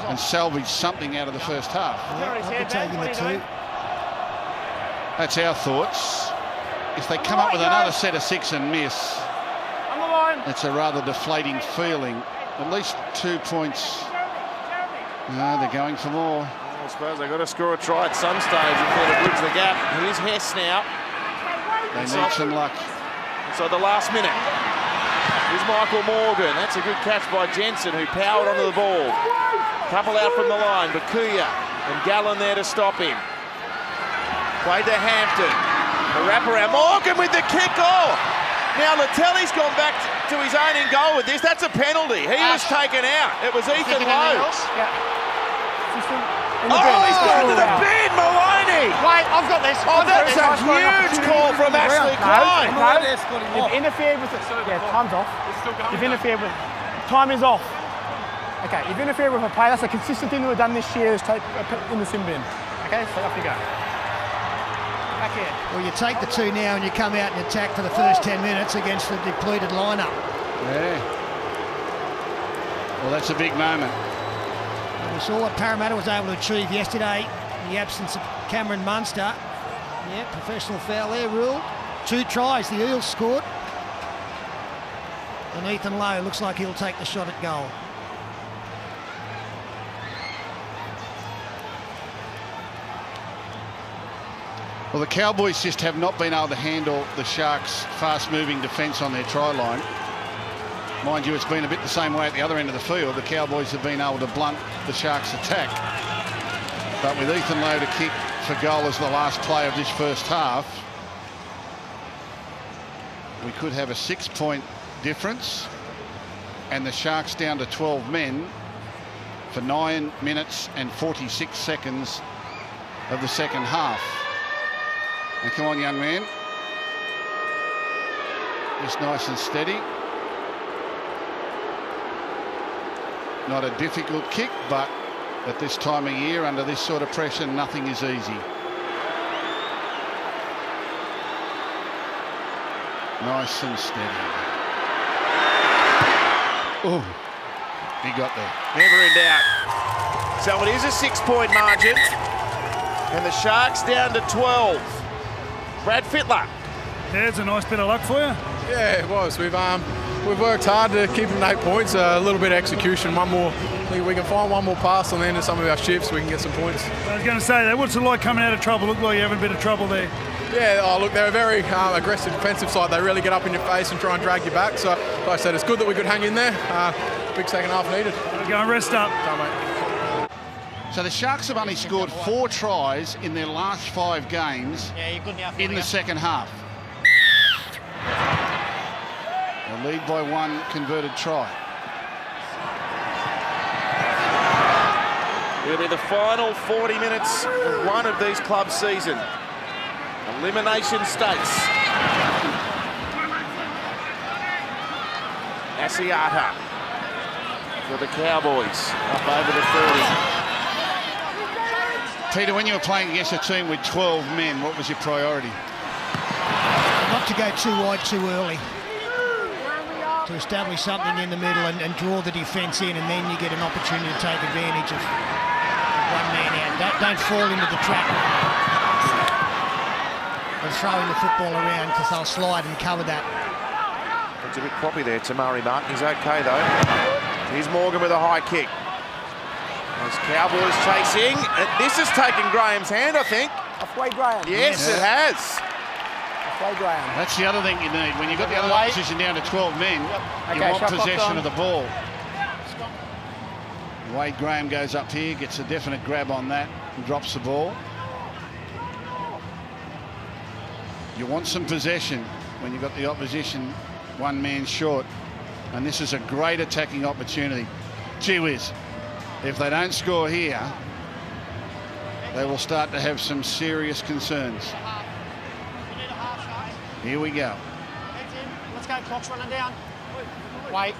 and salvage something out of the first half. Yeah, I'll be taking the 2. That's our thoughts. If they come up with another set of 6 and miss, it's a rather deflating feeling. At least 2 points. No, they're going for more. I suppose they've got to score a try at some stage if they're to bridge the gap. Here's Hess now. They need some luck. So the last minute. Here's Michael Morgan. That's a good catch by Jensen, who powered onto the ball. Couple out from the line. Bakuya and Gallen there to stop him. Played to Hampton. The wraparound. Morgan with the kick. Oh! Now Latelli's gone back to his own in goal with this. That's a penalty. He was taken out. It was Ethan Lowe. Oh, he's gone to the bin, Maloney! Wait, I've got this. Oh, that's a huge call from Ashley Klein. No, you've interfered with it. Yeah, time's off. You've interfered with it. Time is off. Okay, you've interfered with a play. That's a consistent thing we've done this year, is take in the sin bin. Okay, so off you go. Back here. Well, you take the 2 now and you come out and attack for the first 10 minutes against the depleted lineup. Yeah. Well, that's a big moment. We saw what Parramatta was able to achieve yesterday in the absence of Cameron Munster. Yeah, professional foul there ruled. 2 tries the Eels scored. And Ethan Lowe looks like he'll take the shot at goal. Well, the Cowboys just have not been able to handle the Sharks' fast-moving defence on their try line. Mind you, it's been a bit the same way at the other end of the field. The Cowboys have been able to blunt the Sharks' attack. But with Ethan Lowe to kick for goal as the last play of this first half, we could have a 6-point difference and the Sharks down to 12 men for 9 minutes and 46 seconds of the second half. Now, come on, young man. Just nice and steady. Not a difficult kick, but at this time of year, under this sort of pressure, nothing is easy. Nice and steady. Oh, he got there. Never in doubt. So it is a 6-point margin. And the Sharks down to 12. Brad Fittler. There's a nice bit of luck for you. Yeah, it was. We've worked hard to keep them 8 points. A little bit of execution. One more. I think we can find one more pass on the end of some of our shifts. We can get some points. I was going to say that. What's it like coming out of trouble? Look like you're having a bit of trouble there. Yeah. Oh, look, they're a very aggressive defensive side. They really get up in your face and try and drag you back. So, like I said, it's good that we could hang in there. Big second half needed. Go and rest up. Go, mate. So the Sharks have only scored 4 tries in their last 5 games in the second half. They lead by 1 converted try. It'll be the final 40 minutes of one of these club season. Elimination States. Asiata for the Cowboys, up over the 30. Peter, when you were playing against a team with 12 men, what was your priority? Not to go too wide too early. To establish something in the middle and draw the defence in, and then you get an opportunity to take advantage of one man out. Don't fall into the trap of throwing the football around, because they'll slide and cover that. It's a bit proppy there to Murray Martin. He's okay though. Here's Morgan with a high kick. Those Cowboys chasing. This has taken Graham's hand, I think. Halfway Graham. Yes, it has. Halfway Graham. That's the other thing you need. When you've got the other opposition down to 12 men, you want possession of the ball. Wade Graham goes up here, gets a definite grab on that and drops the ball. You want some possession when you've got the opposition 1 man short. And this is a great attacking opportunity. Gee whiz. If they don't score here, they will start to have some serious concerns. Here we go. Let's go, clock's running down. Wait.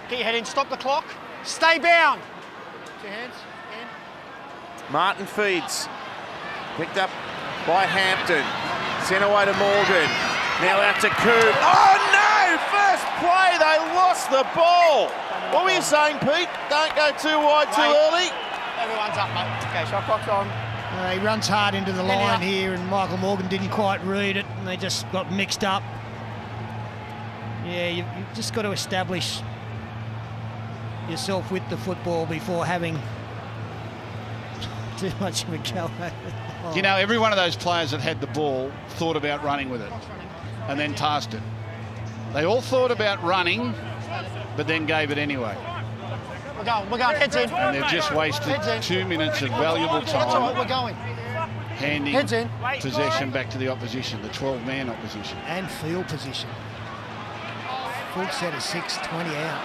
Get your head in, stop the clock. Stay bound. 2 hands, in. Martin feeds. Picked up by Hampton. Sent away to Morgan. Now out to Coop. Oh no! First play, they lost the ball. What were you saying, Pete? Don't go too wide too early. Everyone's up, mate. Okay, shot clock's on. He runs hard into the line here, and Michael Morgan didn't quite read it, and they just got mixed up. Yeah, you've just got to establish yourself with the football before having too much of a go. Oh. You know, every one of those players that had the ball thought about running with it and then passed it. They all thought about running, but then gave it anyway. We're going heads in. And they've just wasted 2 minutes of valuable time. That's all right, we're going. Handing Heads in. possession back to the opposition, the 12-man opposition. And field position. Full set of 6, 20 out.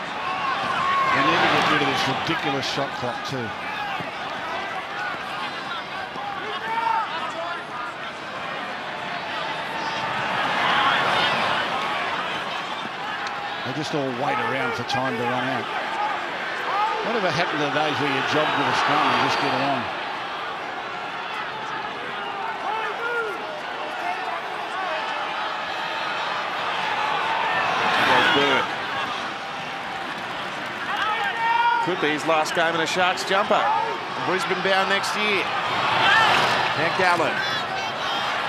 They need to get rid of this ridiculous shot clock too. They just all wait around for time to run out. Whatever happened to the days where you jogged with a scrum and just get it on? Could be his last game in a Sharks jumper. Brisbane bound next year. Now Gallen.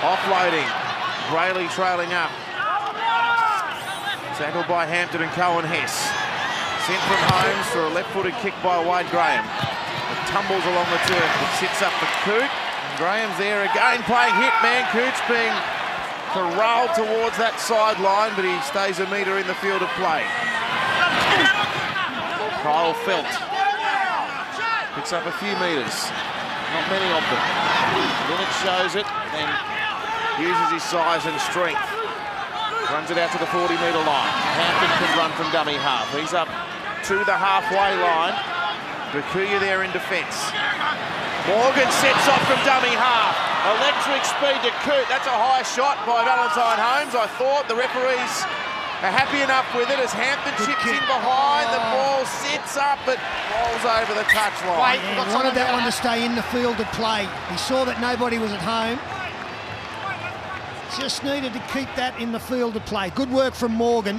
Offloading. Brayley trailing up. Tackled by Hampton and Cohen Hess. Sent from Holmes for a left-footed kick by Wade Graham. It tumbles along the turf. It sits up for Coote. And Graham's there again playing hit man. Coote's being corralled towards that sideline, but he stays a metre in the field of play. Kyle Felt picks up a few metres. Not many of them. Then it shows it, then uses his size and strength. Runs it out to the 40-metre line. Hampton can run from dummy half. He's up to the halfway line. Bakuya there in defence. Morgan sets off from dummy half. Electric speed to Coote. That's a high shot by Valentine Holmes. I thought the referees are happy enough with it as Hampton chips in behind. The ball sits up, but rolls over the touchline. He wanted that one to stay in the field of play. He saw that nobody was at home. Just needed to keep that in the field of play. Good work from Morgan.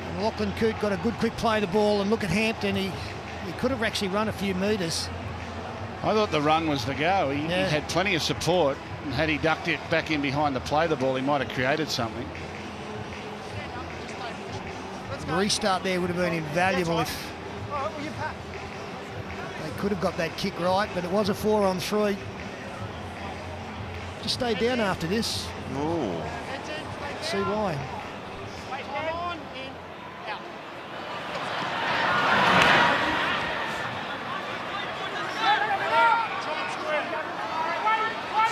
And Lachlan Coote got a good quick play of the ball, and look at Hampton. He He could have actually run a few metres. I thought the run was the go. He had plenty of support, and had he ducked it back in behind the play the ball, he might have created something. The restart there would have been invaluable if they could have got that kick right, but it was a 4-on-3. Just stay down after this. Ooh. See why.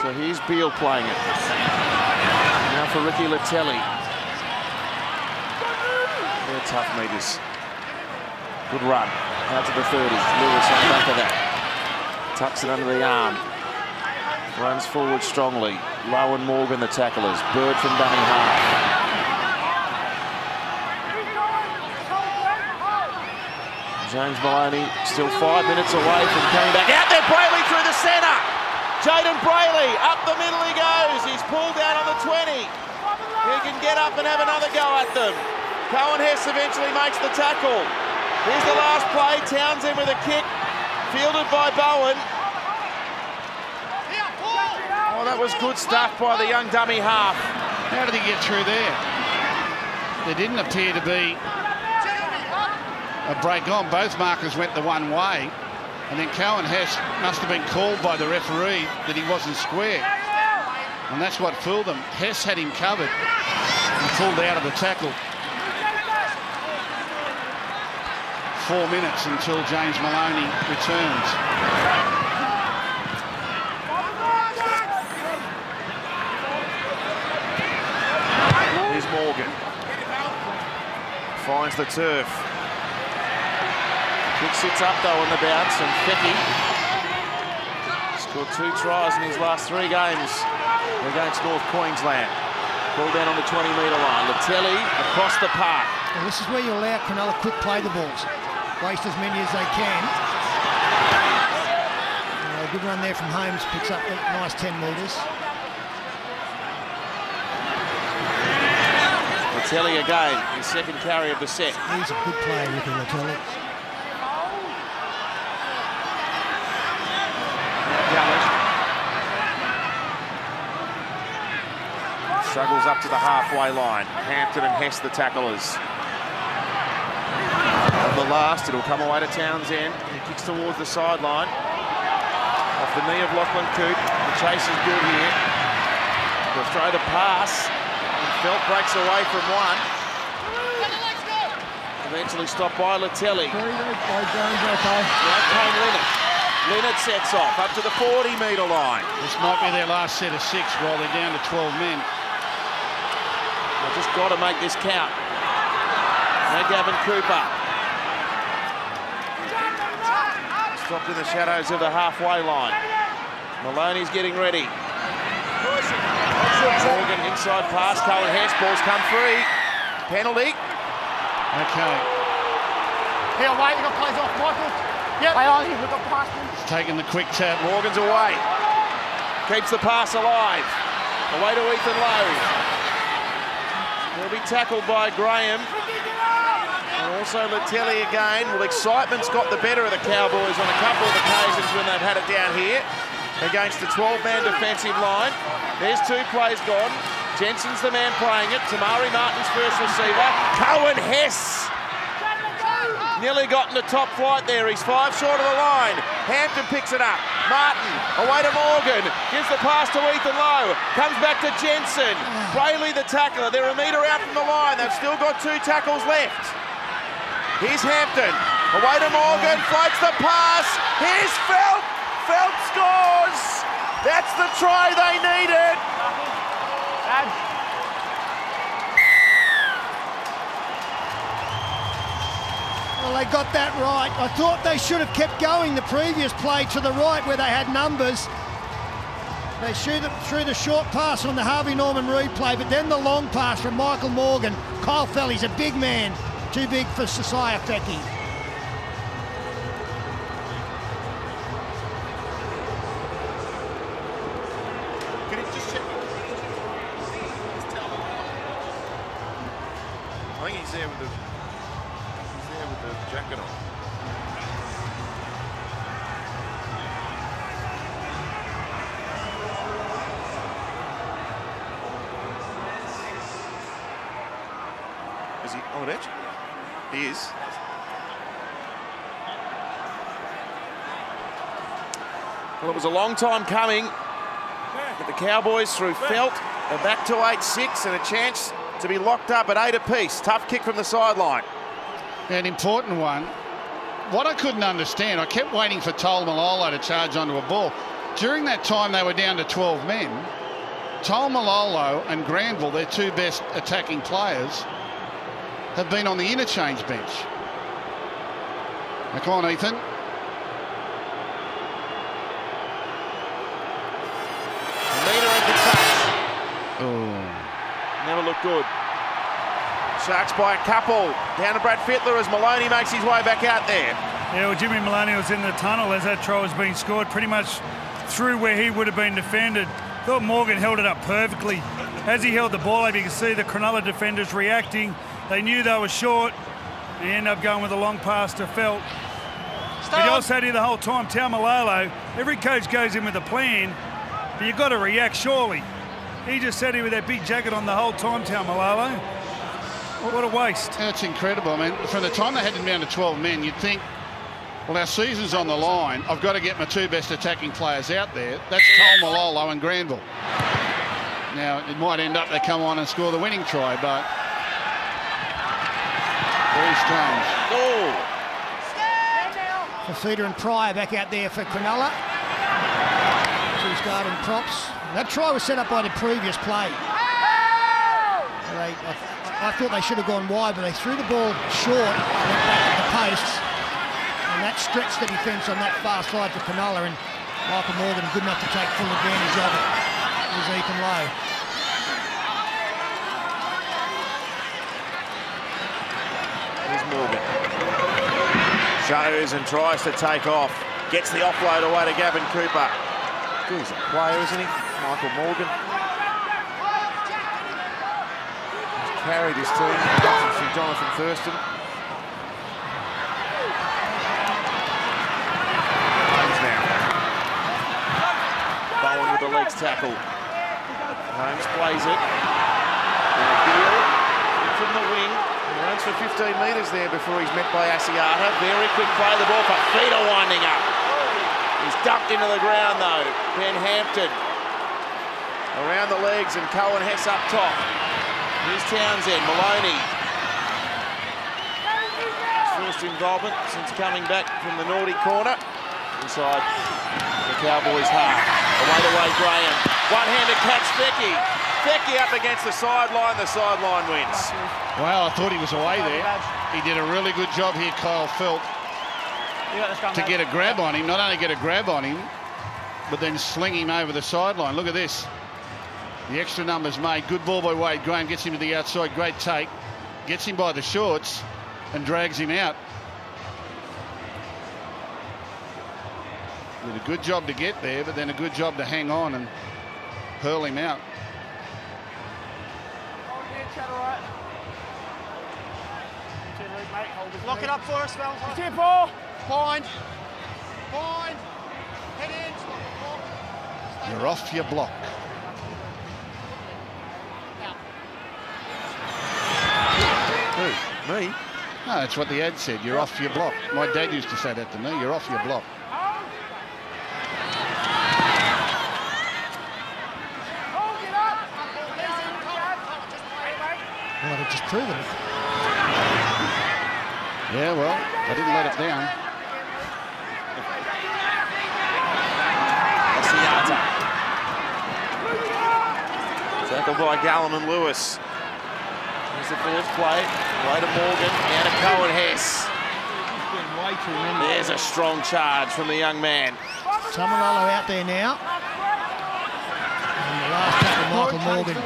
So here's Beale playing it. Now for Ricky Latelli. They're tough meters. Good run. Out to the 30. Lewis on the back of that. Tucks it under the arm. Runs forward strongly. Lowe and Morgan the tacklers. Bird from dummy half. James Maloney still 5 minutes away from coming back. Out there, Brayley through the centre. Jaden Brayley, up the middle he goes. He's pulled down on the 20. He can get up and have another go at them. Cohen Hess eventually makes the tackle. Here's the last play. Townsend with a kick, fielded by Bowen. Oh, that was good stuff by the young dummy half. How did he get through there? There didn't appear to be a break on. Both markers went the one way. And then Cohen Hess must have been called by the referee that he wasn't square. And that's what fooled them. Hess had him covered and pulled out of the tackle. 4 minutes until James Maloney returns. Here's Morgan. Finds the turf. Kick sits up though on the bounce, and Fecky scored 2 tries in his last 3 games against North Queensland. Ball down on the 20-metre line. Latelli across the park. Well, this is where you allow Cronulla quick play the balls. Waste as many as they can. A good run there from Holmes, picks up a nice 10 metres. Latelli again, his second carry of the set. He's a good player, Ricky Latelli. Struggles up to the halfway line. Hampton and Hess the tacklers. On the last, it'll come away to Townsend. He kicks towards the sideline. Off the knee of Lachlan Coote. The chase is good here. They'll throw the pass. And Felt breaks away from one. Eventually stopped by Latelli. Leonard sets off up to the 40-metre line. This might be their last set of 6 while they're down to 12 men. They've just got to make this count. Now Gavin Cooper. Stopped in the shadows of the halfway line. Maloney's getting ready. Morgan inside pass. Cohen Hess. Ball's come free. Penalty. Okay. Here, wait, you got plays off, Michael. Yep. Play on, we've got past him. He's taking the quick tap. Morgan's away. Keeps the pass alive. Away to Ethan Lowe. He'll be tackled by Graham. And also Latelli again. Well, excitement's got the better of the Cowboys on a couple of occasions when they've had it down here against the 12-man defensive line. There's 2 plays gone. Jensen's the man playing it. Tamari Martin's first receiver. Cohen Hess nearly got in the top flight there. He's 5 short of the line. Hampton picks it up. Martin away to Morgan. Gives the pass to Ethan Lowe. Comes back to Jensen. Brayley the tackler. They're a metre out from the line. They've still got 2 tackles left. Here's Hampton. Away to Morgan. Floats the pass. Here's Felt. Felt scores. That's the try they needed. Well, they got that right. I thought they should have kept going the previous play to the right where they had numbers. They threw the short pass on the Harvey Norman replay, but then the long pass from Michael Morgan. Kyle Felly's a big man. Too big for Sasaya Fecky. Can he just check? I think he's there with the jacket on. Is he on the bench? He is. Well, it was a long time coming. But the Cowboys through Felt are back to 8-6 and a chance to be locked up at 8 apiece. Tough kick from the sideline. An important one. What I couldn't understand, I kept waiting for Tol Malolo to charge onto a ball. During that time, they were down to 12 men. Tol Malolo and Granville, their two best attacking players, have been on the interchange bench. Now, come on, Ethan. Never looked good. Sharks by a couple. Down to Brad Fittler as Maloney makes his way back out there. Yeah, well, Jimmy Maloney was in the tunnel as that try was being scored, pretty much through where he would have been defended. Thought Morgan held it up perfectly. As he held the ball up, you can see the Cronulla defenders reacting. They knew they were short. They end up going with a long pass to Felt. But you also had here the whole time, Taumalolo, every coach goes in with a plan, but you've got to react, surely. He just sat here with that big jacket on the whole time, Taumalolo. What a waste. That's incredible. I mean, from the time they had them down to 12 men, you'd think, well, our season's on the line. I've got to get my two best attacking players out there. That's Tol Malolo and Granville. Now, it might end up they come on and score the winning try, but very strange. Oh! Fafita and Pryor back out there for Cronulla. Two starting props. That try was set up by the previous play. I thought they should have gone wide, but they threw the ball short and went back at the posts. And that stretched the defence on that far side for Cronulla, and Michael Morgan good enough to take full advantage of it. It was Ethan Lowe. Here's Morgan. Shows and tries to take off. Gets the offload away to Gavin Cooper. He's a player, isn't he? Michael Morgan. He's carried his team. From Jonathan Thurston. Holmes now. Bowen with the legs tackle. Holmes plays it. Gill from the wing. He runs for 15 metres there before he's met by Asiata. Very quick play. The ball for Fafita winding up. He's ducked into the ground though. Ben Hampton around the legs and Cohen Hess up top. Here's Townsend, Maloney. His first involvement since coming back from the naughty corner. Inside the Cowboys half. Away to Wade Graham. One-handed catch, Becky. Becky up against the sideline wins. Well, I thought he was away there. He did a really good job here, Kyle Felt, to get a grab on him. Not only get a grab on him, but then sling him over the sideline. Look at this. The extra numbers made. Good ball by Wade Graham. Gets him to the outside. Great take. Gets him by the shorts and drags him out. Did a good job to get there, but then a good job to hang on and hurl him out. Lock it up for us, Val. Tip ball. Bind. Head in. You're off your block. Who? Me? No, that's what the ad said. You're off your block. My dad used to say that to me. You're off your block. Well, they've just proven it. Yeah, well, I didn't let it down. Asiata. Tackled by Gallen and Lewis. Here's the first play. Way to Morgan. Down to Cohen Hess. There's a strong charge from the young man. Taumalolo out there now. And the last tackle, Michael Morgan.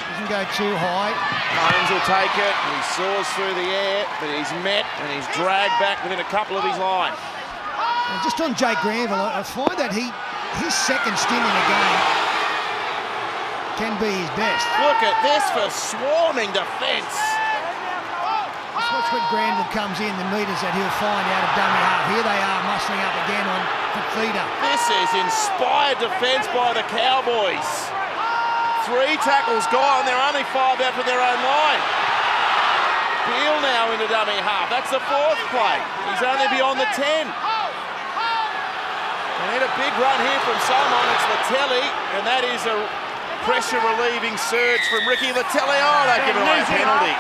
Doesn't go too high. Holmes will take it. He soars through the air, but he's met and he's dragged back within a couple of his line. And just on Jake Granville, I find that his second stint in the game can be his best. Look at this for swarming defence. Just watch when Granville comes in, the metres that he'll find out of dummy half. Here they are muscling up again on Fafita. This is inspired defence by the Cowboys. 3 tackles gone, they're only 5 out from their own line. Beale now into dummy half. That's the 4th play. He's only beyond the 10. And then a big run here from someone. It's Latelli, and that is a pressure-relieving surge from Ricky Latelli. Oh, they give away a penalty.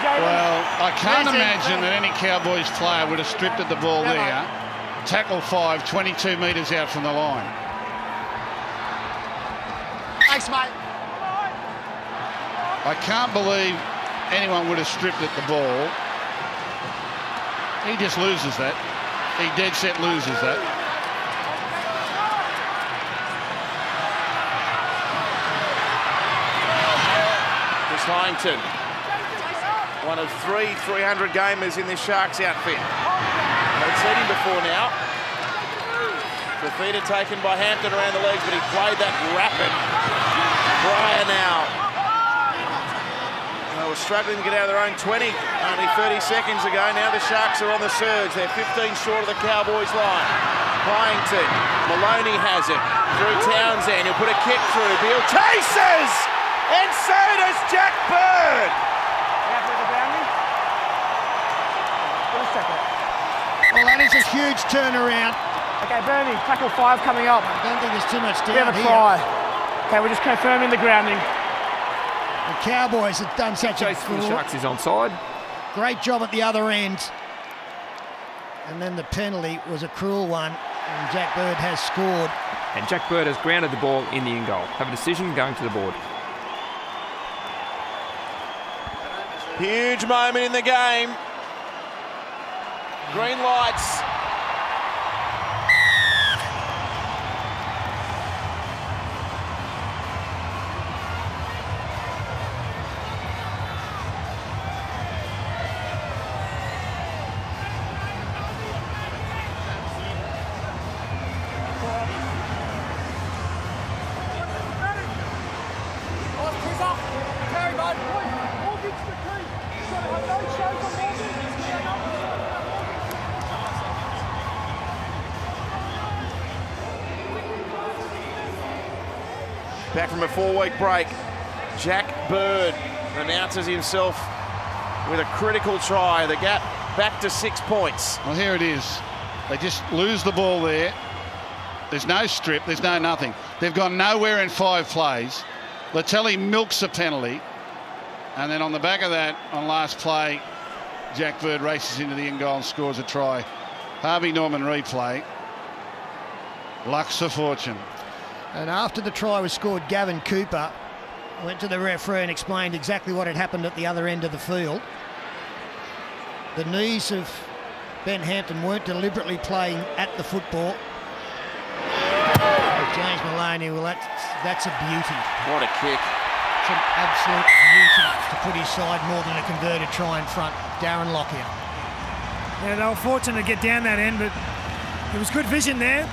Well, I can't imagine that any Cowboys player would have stripped at the ball there. Tackle 5, 22 metres out from the line. Thanks, mate. I can't believe anyone would have stripped at the ball. He just loses that. He dead set loses that. Chris Hyington, one of 3 300 gamers in this Sharks outfit. Haven't seen him before now. Defeated taken by Hampton around the legs, but he played that rapid. Breyer now. They were struggling to get out of their own 20 only 30 seconds ago. Now the Sharks are on the surge. They're 15 short of the Cowboys line. Hyington, Maloney has it. Through Townsend, he'll put a kick through. Beale chases! And so does Jack Bird! Well, that is a huge turnaround. Okay, Bernie, tackle 5 coming up. I don't think there's too much We down have a here. try. Okay, we're just confirming the grounding. The Cowboys have done such a Chase from the Sharks is onside. great job at the other end. And then the penalty was a cruel one, and Jack Bird has scored. And Jack Bird has grounded the ball in the in goal. Have a decision going to the board. Huge moment in the game. Green lights. Back from a 4-week break, Jack Bird announces himself with a critical try. The gap back to 6 points. Well, here it is. They just lose the ball there. There's no strip, there's no nothing. They've gone nowhere in 5 plays. Latelli milks a penalty. And then on the back of that, on last play, Jack Bird races into the in goal and scores a try. Harvey Norman replay. Luck's a fortune. And after the try was scored, Gavin Cooper went to the referee and explained exactly what had happened at the other end of the field. The knees of Ben Hampton weren't deliberately playing at the football. James Maloney, well, that's a beauty. What a kick. It's an absolute beauty to put his side more than a converted try in front. Darren Lockyer. Yeah, they were fortunate to get down that end, but there was good vision there.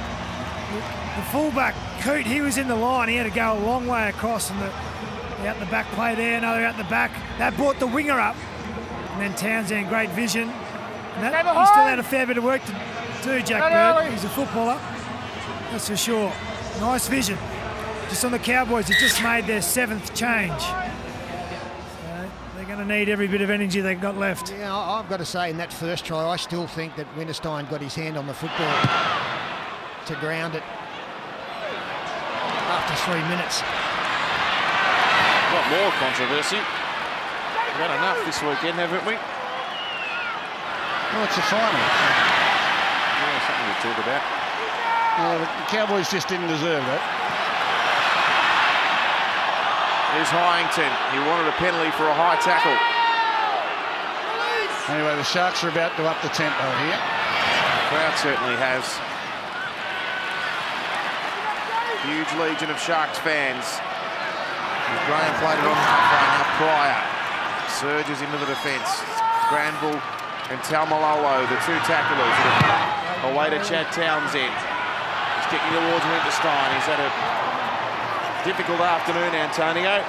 The fullback, Coote, he was in the line. He had to go a long way across, and the out the back play there, another out the back. That brought the winger up. And then Townsend, great vision. And that, he still had a fair bit of work to do, Jack Bird. He's a footballer, that's for sure. Nice vision. Just on the Cowboys, they just made their 7th change. So they're going to need every bit of energy they've got left. Yeah, I've got to say, in that first try, I still think that Winterstein got his hand on the football to ground it after 3 minutes. Got more controversy. We've had enough this weekend, haven't we? Well, it's a final. Yeah, something to talk about. The Cowboys just didn't deserve that. Here's Hyington. He wanted a penalty for a high tackle. Anyway, the Sharks are about to up the tempo here. The crowd certainly has. Huge legion of Sharks fans. As Graham played it on halfway, now Pryor surges into the defence. Granville and Taumalolo, the 2 tacklers, away to Chad Townsend. He's kicking towards Winterstein. He's had a difficult afternoon, Antonio,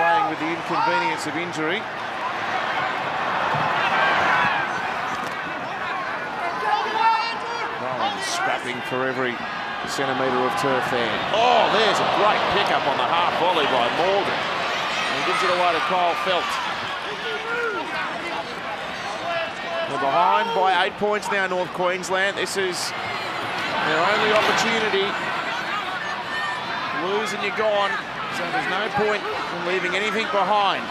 playing with the inconvenience of injury. Rowan's scrapping for every centimetre of turf there. Oh, there's a great pickup on the half volley by Morgan. And he gives it away to Kyle Felt. behind by 8 points now, North Queensland. This is their only opportunity. Lose and you're gone, so there's no point in leaving anything behind.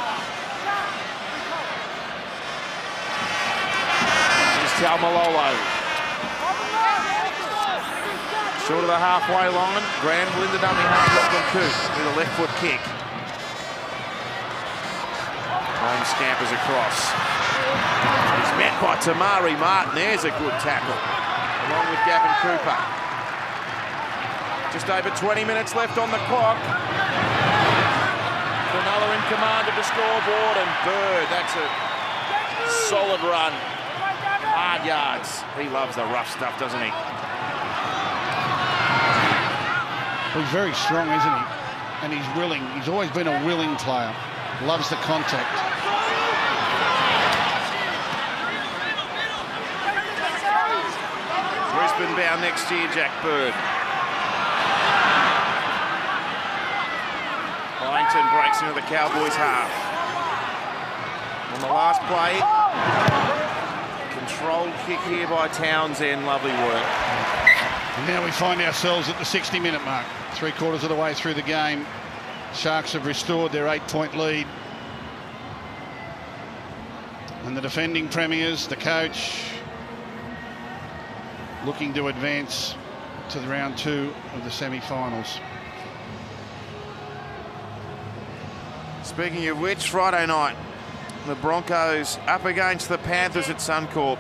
Here's Taumalolo. Short of the halfway line, Granville in the dummy half, Lachlan Coote with a left foot kick. Home scampers across. He's met by Tamari Martin. There's a good tackle, along with Gavin Cooper. Just over 20 minutes left on the clock. Cronulla in command of the scoreboard, and Bird, that's a solid run. Hard yards. He loves the rough stuff, doesn't he? He's very strong, isn't he? And he's willing. He's always been a willing player. Loves the contact. Brisbane bound next year, Jack Bird. Wellington breaks into the Cowboys half. On the last play, controlled kick here by Townsend. Lovely work. And now we find ourselves at the 60-minute mark. 3/4 of the way through the game. Sharks have restored their 8-point lead. And the defending premiers, the coach, looking to advance to the round 2 of the semi-finals. Speaking of which, Friday night, the Broncos up against the Panthers at Suncorp.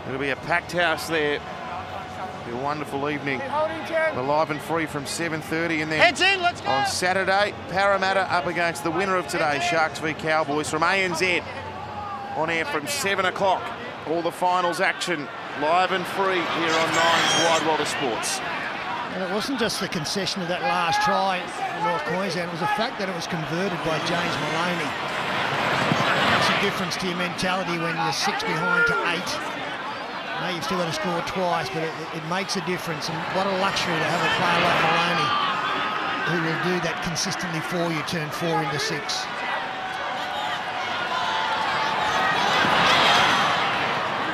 It'll be a packed house there. It'll be a wonderful evening. The live and free from 7:30, and then on Saturday, Parramatta up against the winner of today, Sharks v Cowboys, from ANZ. On air from 7 o'clock. All the finals action live and free here on Nine's Wide World of Sports. And it wasn't just the concession of that last try in North Queensland, it was the fact that it was converted by James Maloney. It's a difference to your mentality when you're 6 behind to 8. I know you've still got to score twice, but it makes a difference. And what a luxury to have a player like Maloney who will do that consistently for you, turn 4 into 6.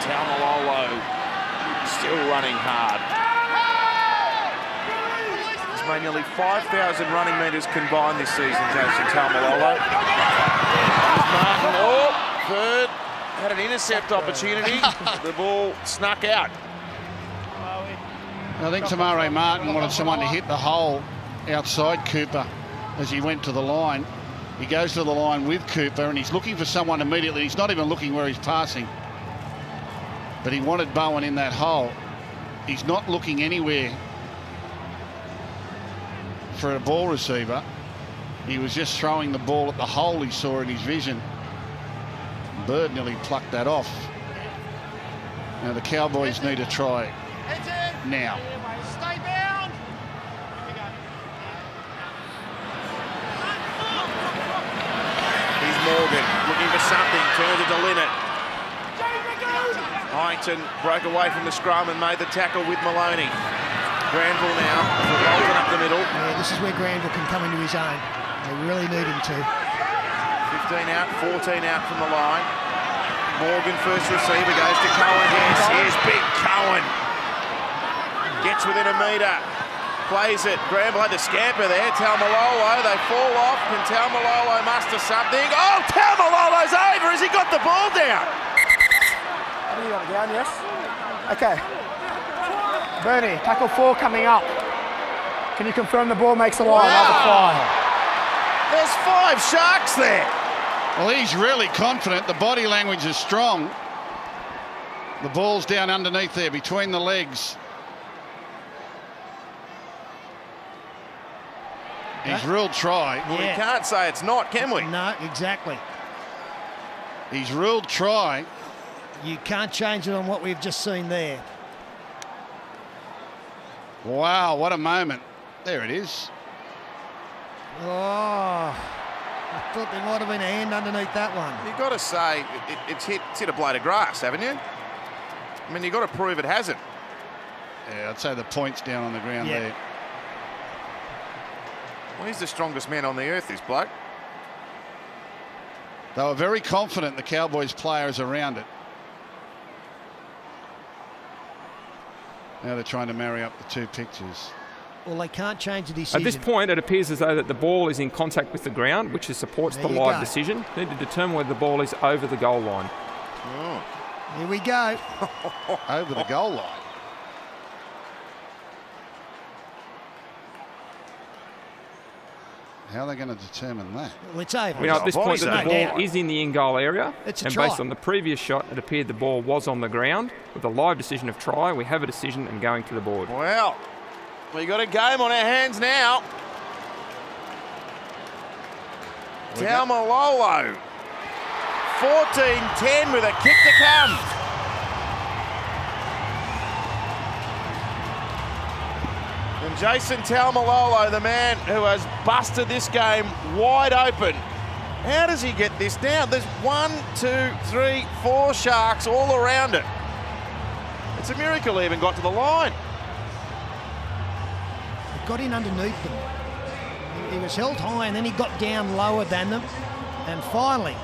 Taumalolo still running hard. He's made nearly 5,000 running metres combined this season, Jason Taumalolo. Martin, Bird had an intercept opportunity. The ball snuck out. I think Tamari Martin wanted someone to hit the hole outside Cooper as he went to the line. He goes to the line with Cooper and he's looking for someone immediately. He's not even looking where he's passing. But he wanted Bowen in that hole. He's not looking anywhere for a ball receiver. He was just throwing the ball at the hole he saw in his vision. Bird nearly plucked that off. Now the Cowboys need to try now. Stay bound. Here's Morgan looking for something, turns it to Linnett. Hyington broke away from the scrum and made the tackle with Maloney. Granville now, rolling up the middle. Yeah, this is where Granville can come into his own. They really need him to. 15 out, 14 out from the line. Morgan, first receiver, goes to Cohen. Yes, here's big Cohen. Gets within a metre. Plays it. Granville had the scamper there. Taumalolo, they fall off. Can Taumalolo muster something? Oh, Taumalolo's over. Has he got the ball down? You got it down, yes? Okay. Bernie, tackle 4 coming up. Can you confirm the ball makes the line? Wow. There's 5 Sharks there. Well, he's really confident. The body language is strong. The ball's down underneath there between the legs. He's ruled try. Well, we can't say it's not, can we? No, exactly. He's ruled try. You can't change it on what we've just seen there. Wow, what a moment. There it is. Oh, I thought there might have been a hand underneath that one. You've got to say it's hit a blade of grass, haven't you? I mean, you've got to prove it hasn't. Yeah, I'd say the point's down on the ground there. Well, he's the strongest man on the earth, this bloke. They were very confident, the Cowboys players around it. Now they're trying to marry up the two pictures. Well, they can't change the decision. At this point, it appears as though that the ball is in contact with the ground, which supports the live decision. They need to determine whether the ball is over the goal line. Oh. Here we go. Over the goal line. How are they going to determine that? Well, it's over. We know at this point that the ball is in the in-goal area. It's a and try. based on the previous shot, it appeared the ball was on the ground. With a live decision of try, we have a decision and going to the board. Well, we got a game on our hands now. Taumalolo, 14-10 with a kick to come. And Jason Taumalolo, the man who has busted this game wide open. How does he get this down? There's 1, 2, 3, 4 Sharks all around it. It's a miracle he even got to the line. He got in underneath them. He was held high and then he got down lower than them. And finally,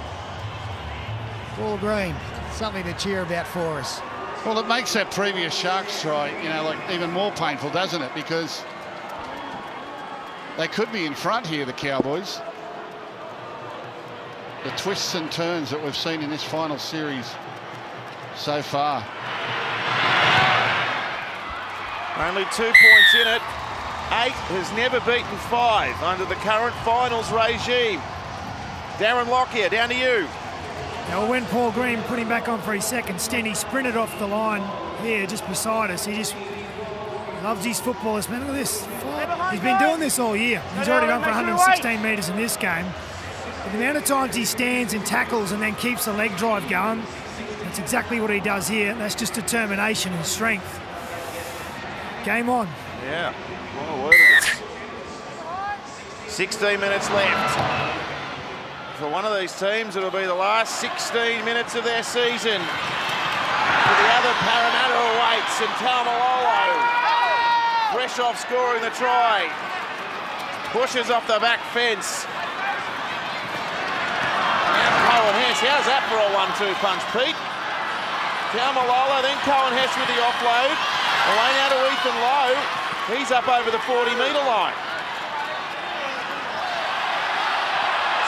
Paul Green, something to cheer about for us. Well, it makes that previous Sharks try, you know, like even more painful, doesn't it? Because they could be in front here, the Cowboys. The twists and turns that we've seen in this final series so far. Only 2 points in it. 8 has never beaten 5 under the current finals regime. Darren Lockyer, down to you. Now, when Paul Green put him back on for his second stint, he sprinted off the line here just beside us. He just loves his footballers. Man, look at this. He's been doing this all year. He's already gone for 116 metres in this game. But the amount of times he stands and tackles and then keeps the leg drive going, that's exactly what he does here. That's just determination and strength. Game on. Yeah, what a word of it. 16 minutes left. For one of these teams, it'll be the last 16 minutes of their season. For the other, Parramatta awaits, and Taumalolo, fresh off scoring the try, pushes off the back fence. Now Cohen Hess, how's that for a 1-2 punch, Pete? Taumalolo, then Cohen Hess with the offload. Away now to Ethan Lowe. He's up over the 40-metre line.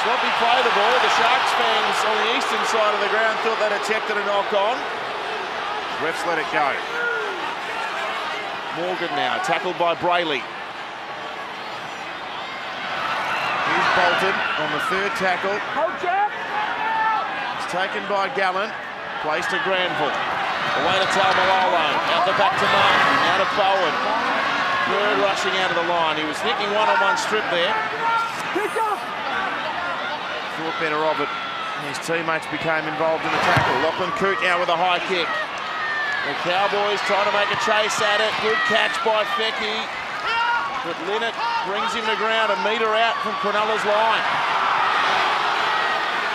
Sloppy play the ball. The Sharks fans on the eastern side of the ground thought they'd attempted a knock on. Refs let it go. Morgan now, tackled by Brayley. Here's Bolton on the third tackle. It's taken by Gallant. Placed to Granville. Away to Taumalolo. Out the back to Martin. Out of Bowen. Bird rushing out of the line. He was thinking one-on-one strip there. Thought better of it. His teammates became involved in the tackle. Lachlan Coote now with a high kick. The Cowboys trying to make a chase at it. Good catch by Fecky. But Linnett brings him to ground a metre out from Cronulla's line.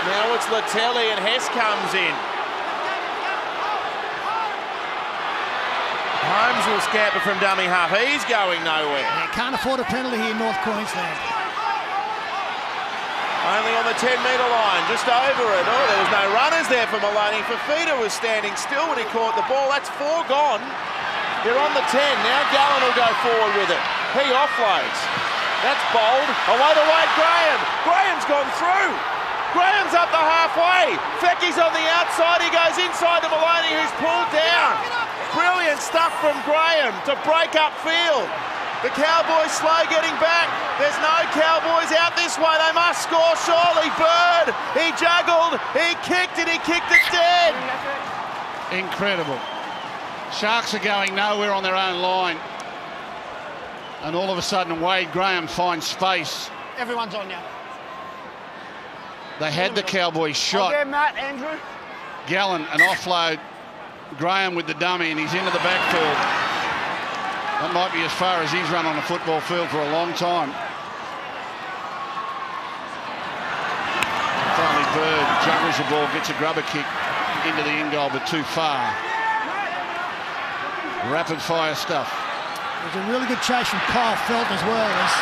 Now it's Latelli and Hess comes in. Holmes will scamper from dummy half. He's going nowhere. Yeah, can't afford a penalty here in North Queensland. Only on the 10-metre line, just over it. Oh, there was no runners there for Maloney. Fafita was standing still when he caught the ball. That's 4 gone. They're on the 10. Now Gallen will go forward with it. He offloads. That's bold. Away to Wade Graham. Graham's gone through. Graham's up the halfway. Fecky's on the outside. He goes inside to Maloney, who's pulled down. Brilliant stuff from Graham to break up field. The Cowboys slow getting back. There's no Cowboys out this way. They must score surely. Bird, he juggled, he kicked it, he kicked it dead. Incredible. Sharks are going nowhere on their own line. And all of a sudden, Wade Graham finds space. Everyone's on now. They had the Cowboys shot. There, Matt, Andrew. Gallen, an offload. Graham with the dummy, and he's into the backfield. That might be as far as he's run on a football field for a long time. Finally, Bird juggles the ball, gets a grubber kick into the in goal, but too far. Rapid fire stuff. There's a really good chase from Kyle Felt as well as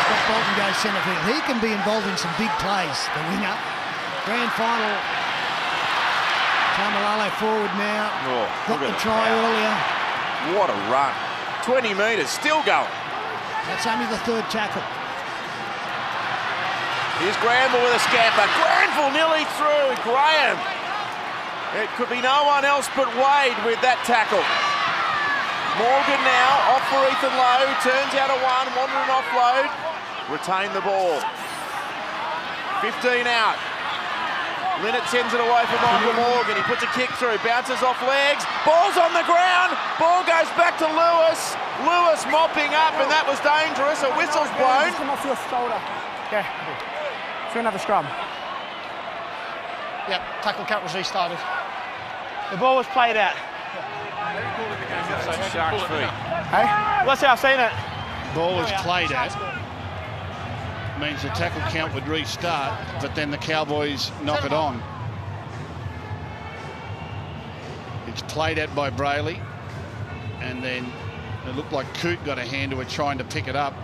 Scott Bolton goes centre field. He can be involved in some big plays, the winger. Grand final. Taumalolo forward now. Got the try earlier. What a run. 20 metres, still going. That's only the third tackle. Here's Granville with a scamper. Granville nearly through. Graham. It could be no one else but Wade with that tackle. Morgan now, off for Ethan Lowe. Turns out a one, wanted an offload. Retain the ball. 15 out. Linnett sends it away for Michael Morgan. He puts a kick through, bounces off legs. Ball's on the ground. Ball goes back to Lewis. Lewis mopping up, and that was dangerous. A whistle's blown. Just come off your shoulder. Okay. So another scrum. Yep, tackle count was restarted. The ball was played out. Sharks free. Hey? Well, that's how I've seen it. Ball was played at. Means the tackle count would restart, but then the Cowboys knock it on. It's played at by Brayley, and then it looked like Coote got a hand to it trying to pick it up.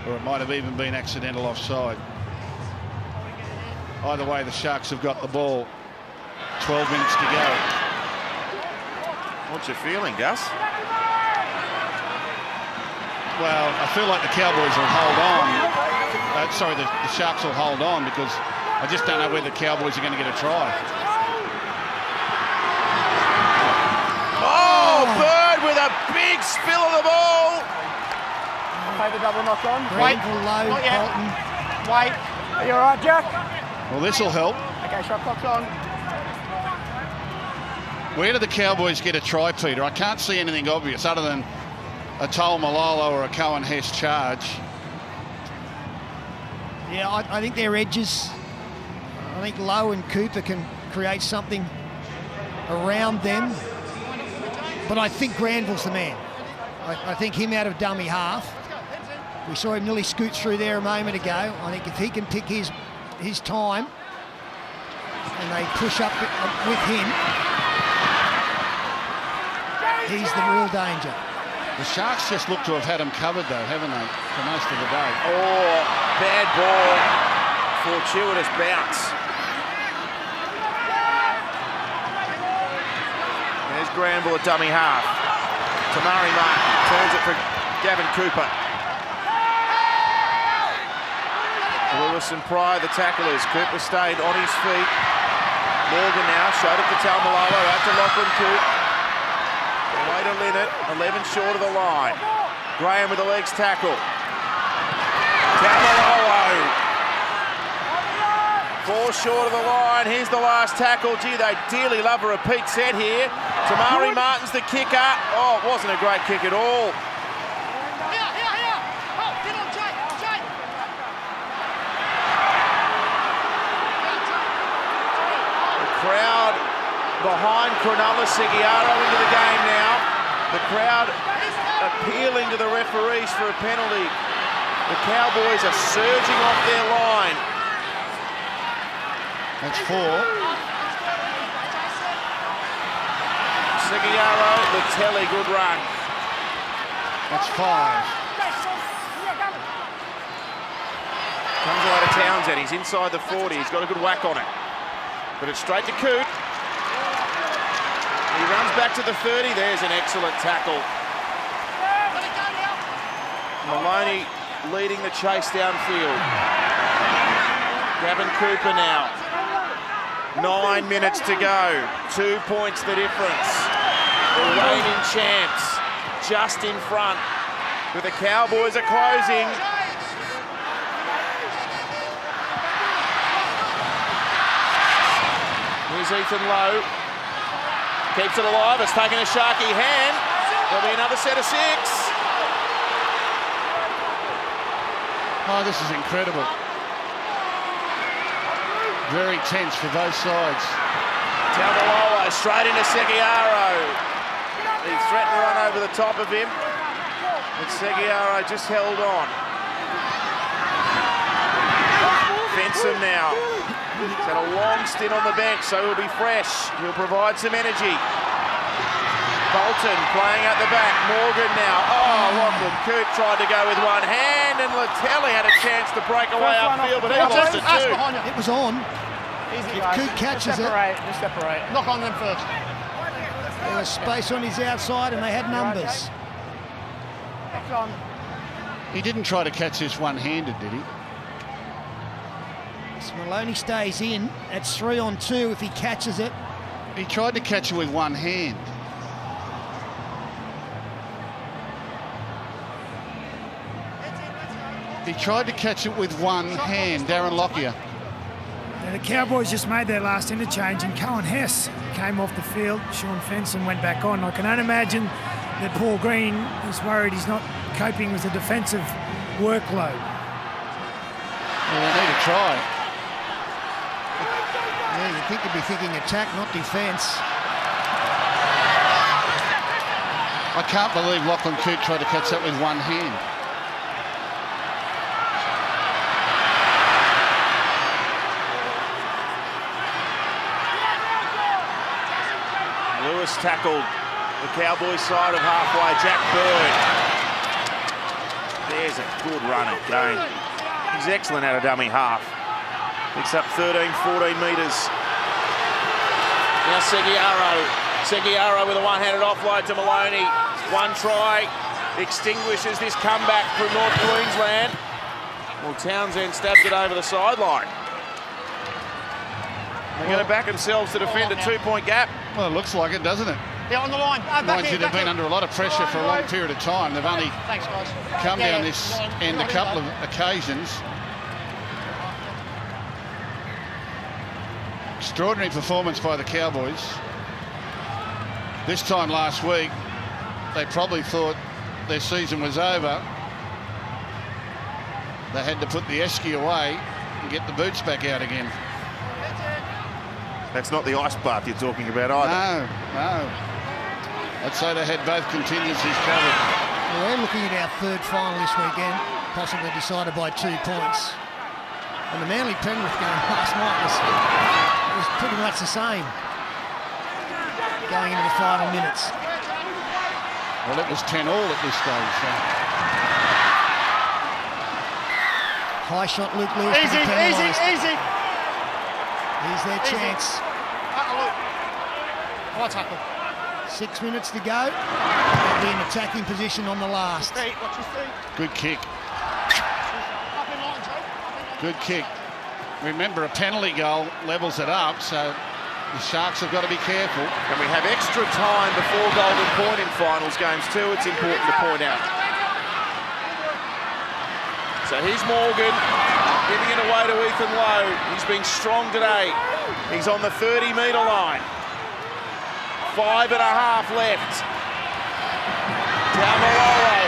Or it might have even been accidental offside. Either way, the Sharks have got the ball. 12 minutes to go. What's your feeling, Gus? Well, I feel like the Cowboys will hold on. Sorry, the Sharks will hold on because I just don't know whether the Cowboys are going to get a try. Oh, Bird with a big spill of the ball. Play the double knock on. Granville, Lowe, Bolton. Wait. Are you all right, Jack? Well, this will help. Okay, shot clock's on. Where do the Cowboys get a try, Peter? I can't see anything obvious other than a Toll Malolo or a Cohen Hess charge. Yeah, I think they're edges. I think Lowe and Cooper can create something around them. But I think Granville's the man. I think him out of dummy half. We saw him nearly scoot through there a moment ago. I think if he can pick his time and they push up with him, he's the real danger. The Sharks just look to have had him covered, though, haven't they, for most of the day? Oh, bad ball. Fortuitous bounce. There's Granville at dummy half. Tamari Martin turns it for Gavin Cooper. Lewis and Pryor, the tacklers. Cooper stayed on his feet. Morgan now showed it to Talmalolo, out to Lachlan Coote. Away to Linnett, 11 short of the line. Graham with the legs tackle. Talmalolo. 4 short of the line. Here's the last tackle. Gee, they dearly love a repeat set here. Tamari Martin's the kicker. Oh, it wasn't a great kick at all. Crowd behind Cronulla Seguiaro into the game now. The crowd appealing to the referees for a penalty. The Cowboys are surging off their line. That's 4. Seguiaro, Latelli, good run. That's 5. Comes away to Townsend. He's inside the 40. He's got a good whack on it. But it's straight to Coote. He runs back to the 30. There's an excellent tackle. Maloney leading the chase downfield. Gavin Cooper now. 9 minutes to go. 2 points the difference. The reigning champs just in front. But the Cowboys are closing. Here's Ethan Lowe. Keeps it alive. It's taken a Sharky hand. There'll be another set of 6. Oh, this is incredible. Very tense for both sides. Tamalolo straight into Seguiaro. He threatened to run over the top of him. But Seguiaro just held on. Fenson now. He's had a long stint on the bench, so he'll be fresh. He'll provide some energy. Bolton playing at the back. Morgan now. Oh, Lachlan Coote tried to go with one hand, and Latelli had a chance to break away upfield, but he lost it too. It was on. Easy, If guys. Coot catches just separate, it, just separate. Knock on them first. there was space on his outside and they had numbers. Knock on. He didn't try to catch this one-handed, did he? So Maloney stays in. That's 3 on 2 if he catches it. He tried to catch it with one hand. He tried to catch it with one hand, Darren Lockyer. Now the Cowboys just made their last interchange and Cohen Hess came off the field. Sean Fenson went back on. I can only imagine that Paul Green is worried he's not coping with the defensive workload. Well, they need to try. Yeah, you'd think he'd be thinking attack, not defence. I can't believe Lachlan Coote tried to catch that with one hand. Lewis tackled the Cowboys side of halfway. Jack Bird. There's a good run again. He's excellent at a dummy half. Picks up 13, 14 metres. Now Seguiaro with a one-handed offload to Maloney. One try extinguishes this comeback from North Queensland. Well, Townsend stabs it over the sideline. They're going to back themselves to defend a 2-point gap. Well, it looks like it, doesn't it? Yeah, on the line. Mind you, they've been under a lot of pressure for a long period of time. They've only come down this end a couple of occasions. Extraordinary performance by the Cowboys. This time last week, they probably thought their season was over. They had to put the esky away and get the boots back out again. That's not the ice bath you're talking about either. No. I'd say they had both contingencies covered. Well, we're looking at our third final this weekend, possibly decided by 2 points. And the Manly Penrith game last night was pretty much the same, going into the final minutes. Well, it was 10-all at this stage. So. High shot, Luke Lewis. Easy. Here's their chance. High tackle. 6 minutes to go. They'll be in attacking position on the last. Good kick. Good kick. Remember, a penalty goal levels it up, so the Sharks have got to be careful. And we have extra time before golden point in finals games too. It's important to point out. So here's Morgan, giving it away to Ethan Lowe. He's been strong today. He's on the 30-metre line. 5.5 left. Tamalolo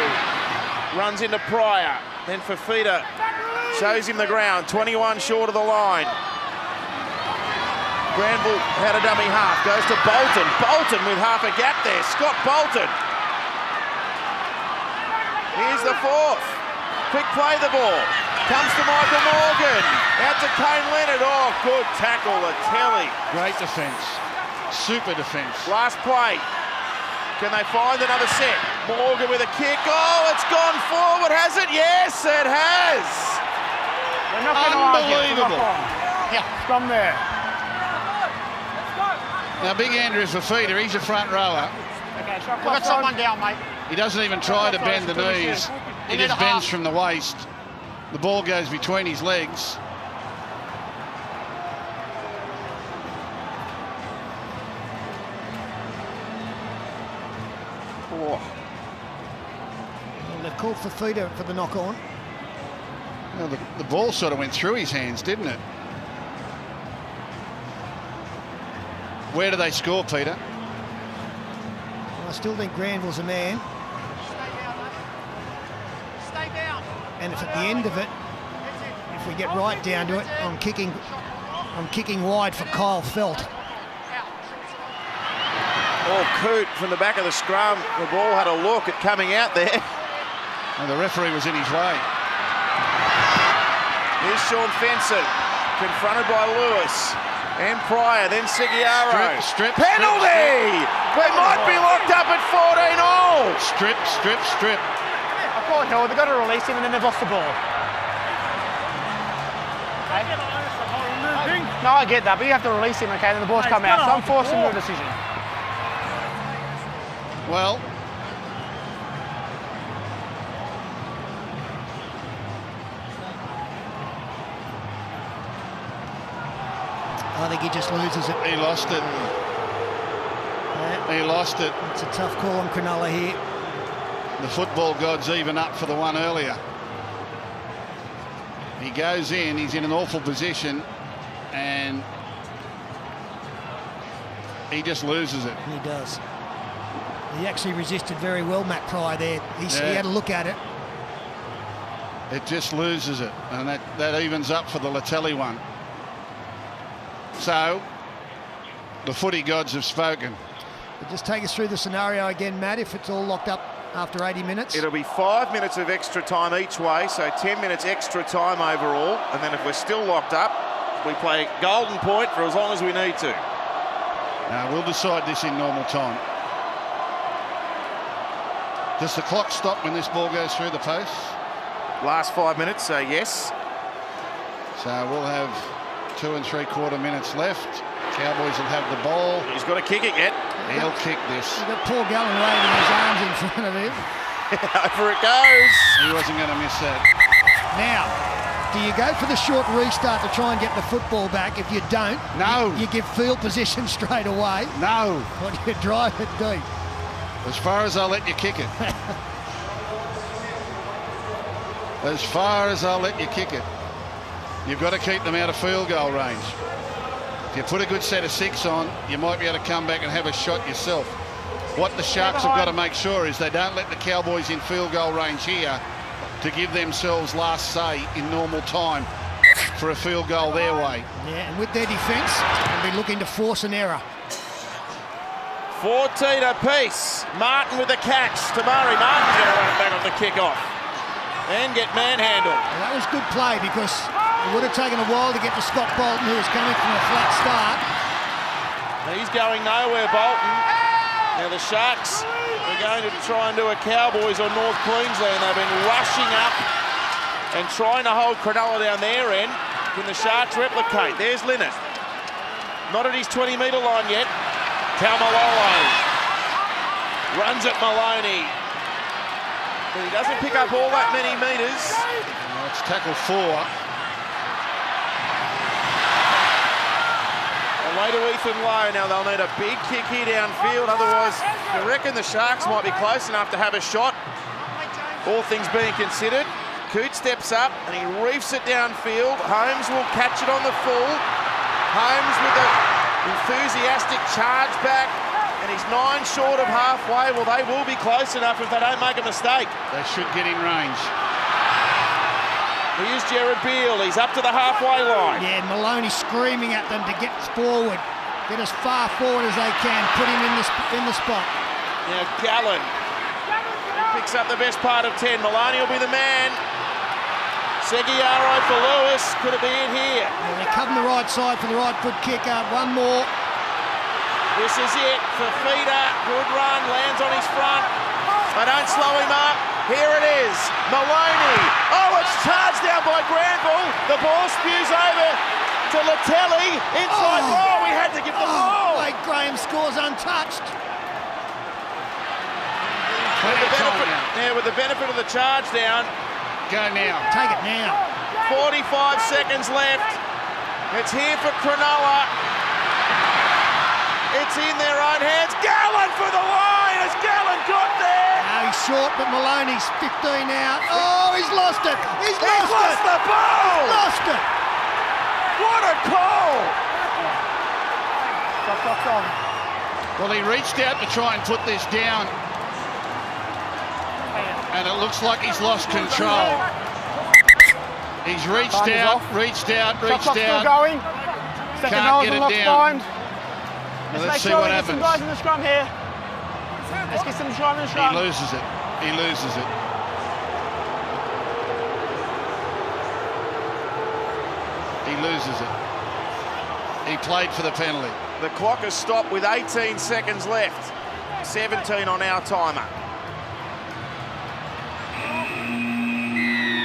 runs into Pryor. Then Fafita shows him the ground. 21 short of the line. Granville had a dummy half. Goes to Bolton. Bolton with half a gap there. Scott Bolton. Here's the fourth. Quick play the ball. Comes to Michael Morgan. Out to Kane Leonard. Oh, good tackle, the telly. Great defence. Super defence. Last play. Can they find another set? Morgan with a kick. Oh, it's gone forward, has it? Yes, it has. Unbelievable. Yeah, from there. Now, Big Andrew Fafita, he's a front rower. Okay, we've got someone down, mate. He doesn't even try to bend the knees. He just bends from the waist. The ball goes between his legs. Well, they've called Fafita for the knock-on. Well, the ball sort of went through his hands, didn't it? Where do they score, Peter? Well, I still think Granville's a man. Stay down. And if at the end of it, if we get right down to it, I'm kicking wide for Kyle Felt. Oh, Coote from the back of the scrum. The ball had a look at coming out there. And the referee was in his way. Here's Sean Fenson, confronted by Lewis and Pryor, then Seguiaro. Strip. Penalty! They might be locked up at 14 all. Strip. I call it hell. They've got to release him and then they've lost the ball. Okay. No, I get that, but you have to release him, okay, then the ball's come out. So I'm forcing your decision. Well, I think he just loses it. he lost it. Yeah. He lost it. It's a tough call on Cronulla here. The football god's even up for the one earlier. He goes in, he's in an awful position, and he just loses it. He does. He actually resisted very well, Matt Pry there. He had a look at it. It just loses it, and that evens up for the Latelli one. So, the footy gods have spoken. But just take us through the scenario again, Matt, if it's all locked up after 80 minutes. It'll be 5 minutes of extra time each way, so 10 minutes extra time overall. And then if we're still locked up, we play golden point for as long as we need to. Now, we'll decide this in normal time. Does the clock stop when this ball goes through the posts? Last 5 minutes, so yes. So we'll have 2 3/4 minutes left. Cowboys will have the ball. He's got to kick it yet. He'll kick this. You've got Paul Gallen waving his arms in front of him. Over it goes. He wasn't going to miss that. Now, do you go for the short restart to try and get the football back? If you don't, no. You give field position straight away. No. Or do you drive it deep? As far as I'll let you kick it. As far as I'll let you kick it. You've got to keep them out of field goal range. If you put a good set of 6 on, you might be able to come back and have a shot yourself. What the Sharks have got to make sure is they don't let the Cowboys in field goal range here to give themselves last say in normal time for a field goal their way. Yeah, and with their defence, they'll be looking to force an error. 14 apiece. Martin with the catch. Tamari Martin's going to run back on the kick-off and get manhandled. Well, that was good play because it would have taken a while to get to Scott Bolton, who was coming from a flat start. He's going nowhere, Bolton. Now the Sharks are going to try and do a Cowboys on North Queensland. They've been rushing up and trying to hold Cronulla down their end. Can the Sharks replicate? There's Linnett. Not at his 20-metre line yet. Taumalolo runs at Maloney. But he doesn't pick up all that many metres. Well, it's tackle 4. Away to Ethan Lowe. Now they'll need a big kick here downfield. Otherwise, I reckon the Sharks might be close enough to have a shot. All things being considered. Coote steps up and he reefs it downfield. Holmes will catch it on the full. Holmes with the enthusiastic charge back, and he's 9 short of halfway. Well, they will be close enough if they don't make a mistake. They should get in range. Here's Jared Beale. He's up to the halfway line. Yeah, Maloney screaming at them to get forward, get as far forward as they can, put him in the spot. Now Gallen picks up the best part of 10. Maloney will be the man. Seguiaro for Lewis. Could it be in here? Yeah, they're covering the right side for the right foot kick. One more. This is it for Feeder. Good run. Lands on his front. They don't slow him up. Here it is. Maloney. Oh, it's charged down by Granville. The ball spews over to Latelli. Inside. Oh, we had to give the ball. Blake Graham scores untouched. With the benefit of the charge down. Go now. Take it now. 45 seconds left. It's here for Cronulla. It's in their own hands. Gallen for the line. Has Gallen got there? No, he's short, but Maloney's 15 out. Oh, he's lost it. He's lost the ball. He's lost it. What a call. Well, he reached out to try and put this down, and it looks like he's lost control. He's reached out. Still going. Second Can't get it down. Let's Let's see make sure what we get some happens. guys in the scrum here. Let's get some time in the scrum. He loses it. He loses it. He loses it. He played for the penalty. The clock has stopped with 18 seconds left. 17 on our timer.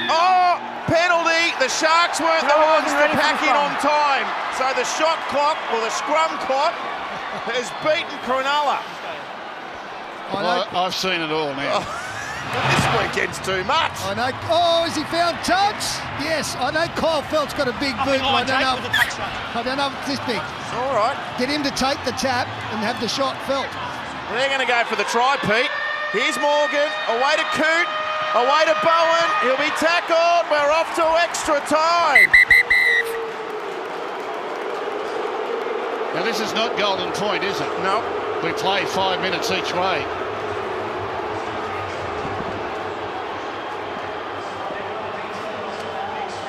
Oh! penalty. The Sharks weren't the ones to pack in on time. So the shot clock, or the scrum clock, has beaten Cronulla. I've seen it all now. This weekend's too much. I know. Oh, has he found touch? Yes, I know Kyle Felt's got a big boot, but I don't know if it's this big. All right. Get him to take the tap and have the shot, Felt. They're going to go for the try, Pete. Here's Morgan, away to Coote, away to Bowen. He'll be tackled. We're off to extra time. Now, this is not Golden Point, is it? No. We play 5 minutes each way.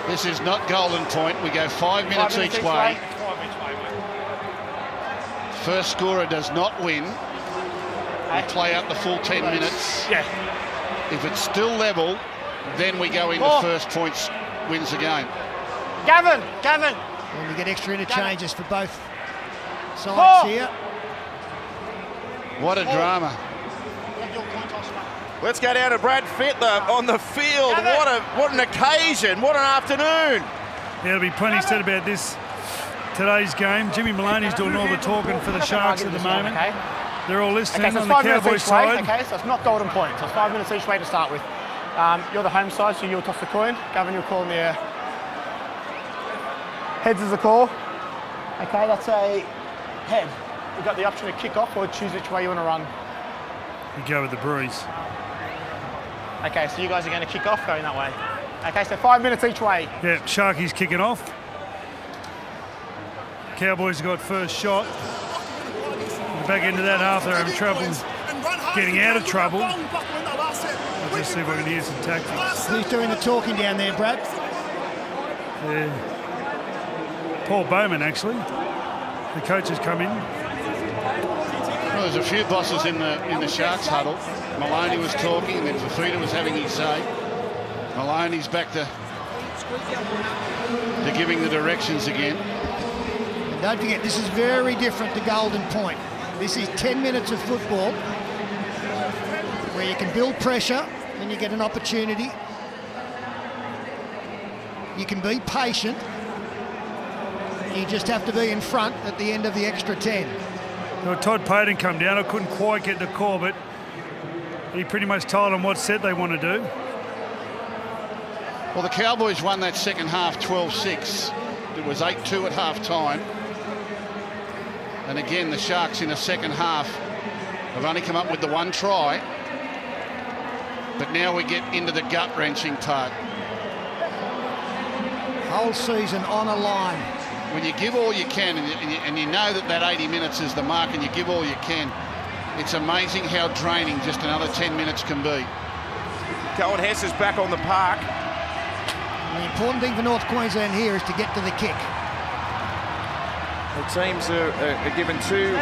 This is not Golden Point. We go 5 minutes each way. First scorer does not win. We play out the full 10 minutes. Yeah. If it's still level, then we go into first points wins the game. Gavin! And you get extra interchanges for both sides here. What a drama. Let's go down to Brad Fittler on the field. What an occasion. What an afternoon. Yeah, there'll be plenty said about today's game. Jimmy Maloney's doing all the talking for the Sharks at the moment. Okay. They're all listening So on the Cowboys side. Okay, so it's not Golden Point. So it's 5 minutes each way to start with. You're the home side, so you'll toss the coin. Gavin, you'll call in the air. Heads is a call. Okay, that's a head. You've got the option to kick off or choose which way you want to run. You go with the breeze. Okay, so you guys are going to kick off going that way. Okay, so 5 minutes each way. Yeah, Sharky's kicking off. Cowboys got first shot. Back into that half, they're having trouble getting out of trouble. Let's just see if I can hear some tactics. Who's doing the talking down there, Brad? Yeah. Paul Bowman, actually. The coach has come in. Well, there's a few bosses in the Sharks huddle. Maloney was talking, and then Fafita was having his say. Maloney's back to giving the directions again. And don't forget, this is very different to Golden Point. This is 10 minutes of football where you can build pressure and you get an opportunity. You can be patient. You just have to be in front at the end of the extra 10. Well, Todd Payton come down. I couldn't quite get the call, but he pretty much told them what set they want to do. Well, the Cowboys won that second half 12-6. It was 8-2 at half-time. And again, the Sharks in the second half have only come up with the one try. But now we get into the gut-wrenching part. Whole season on a line. When you give all you can, and you know that 80 minutes is the mark, and you give all you can, it's amazing how draining just another 10 minutes can be. Cohen Hess is back on the park. And the important thing for North Queensland here is to get to the kick. The teams are given 2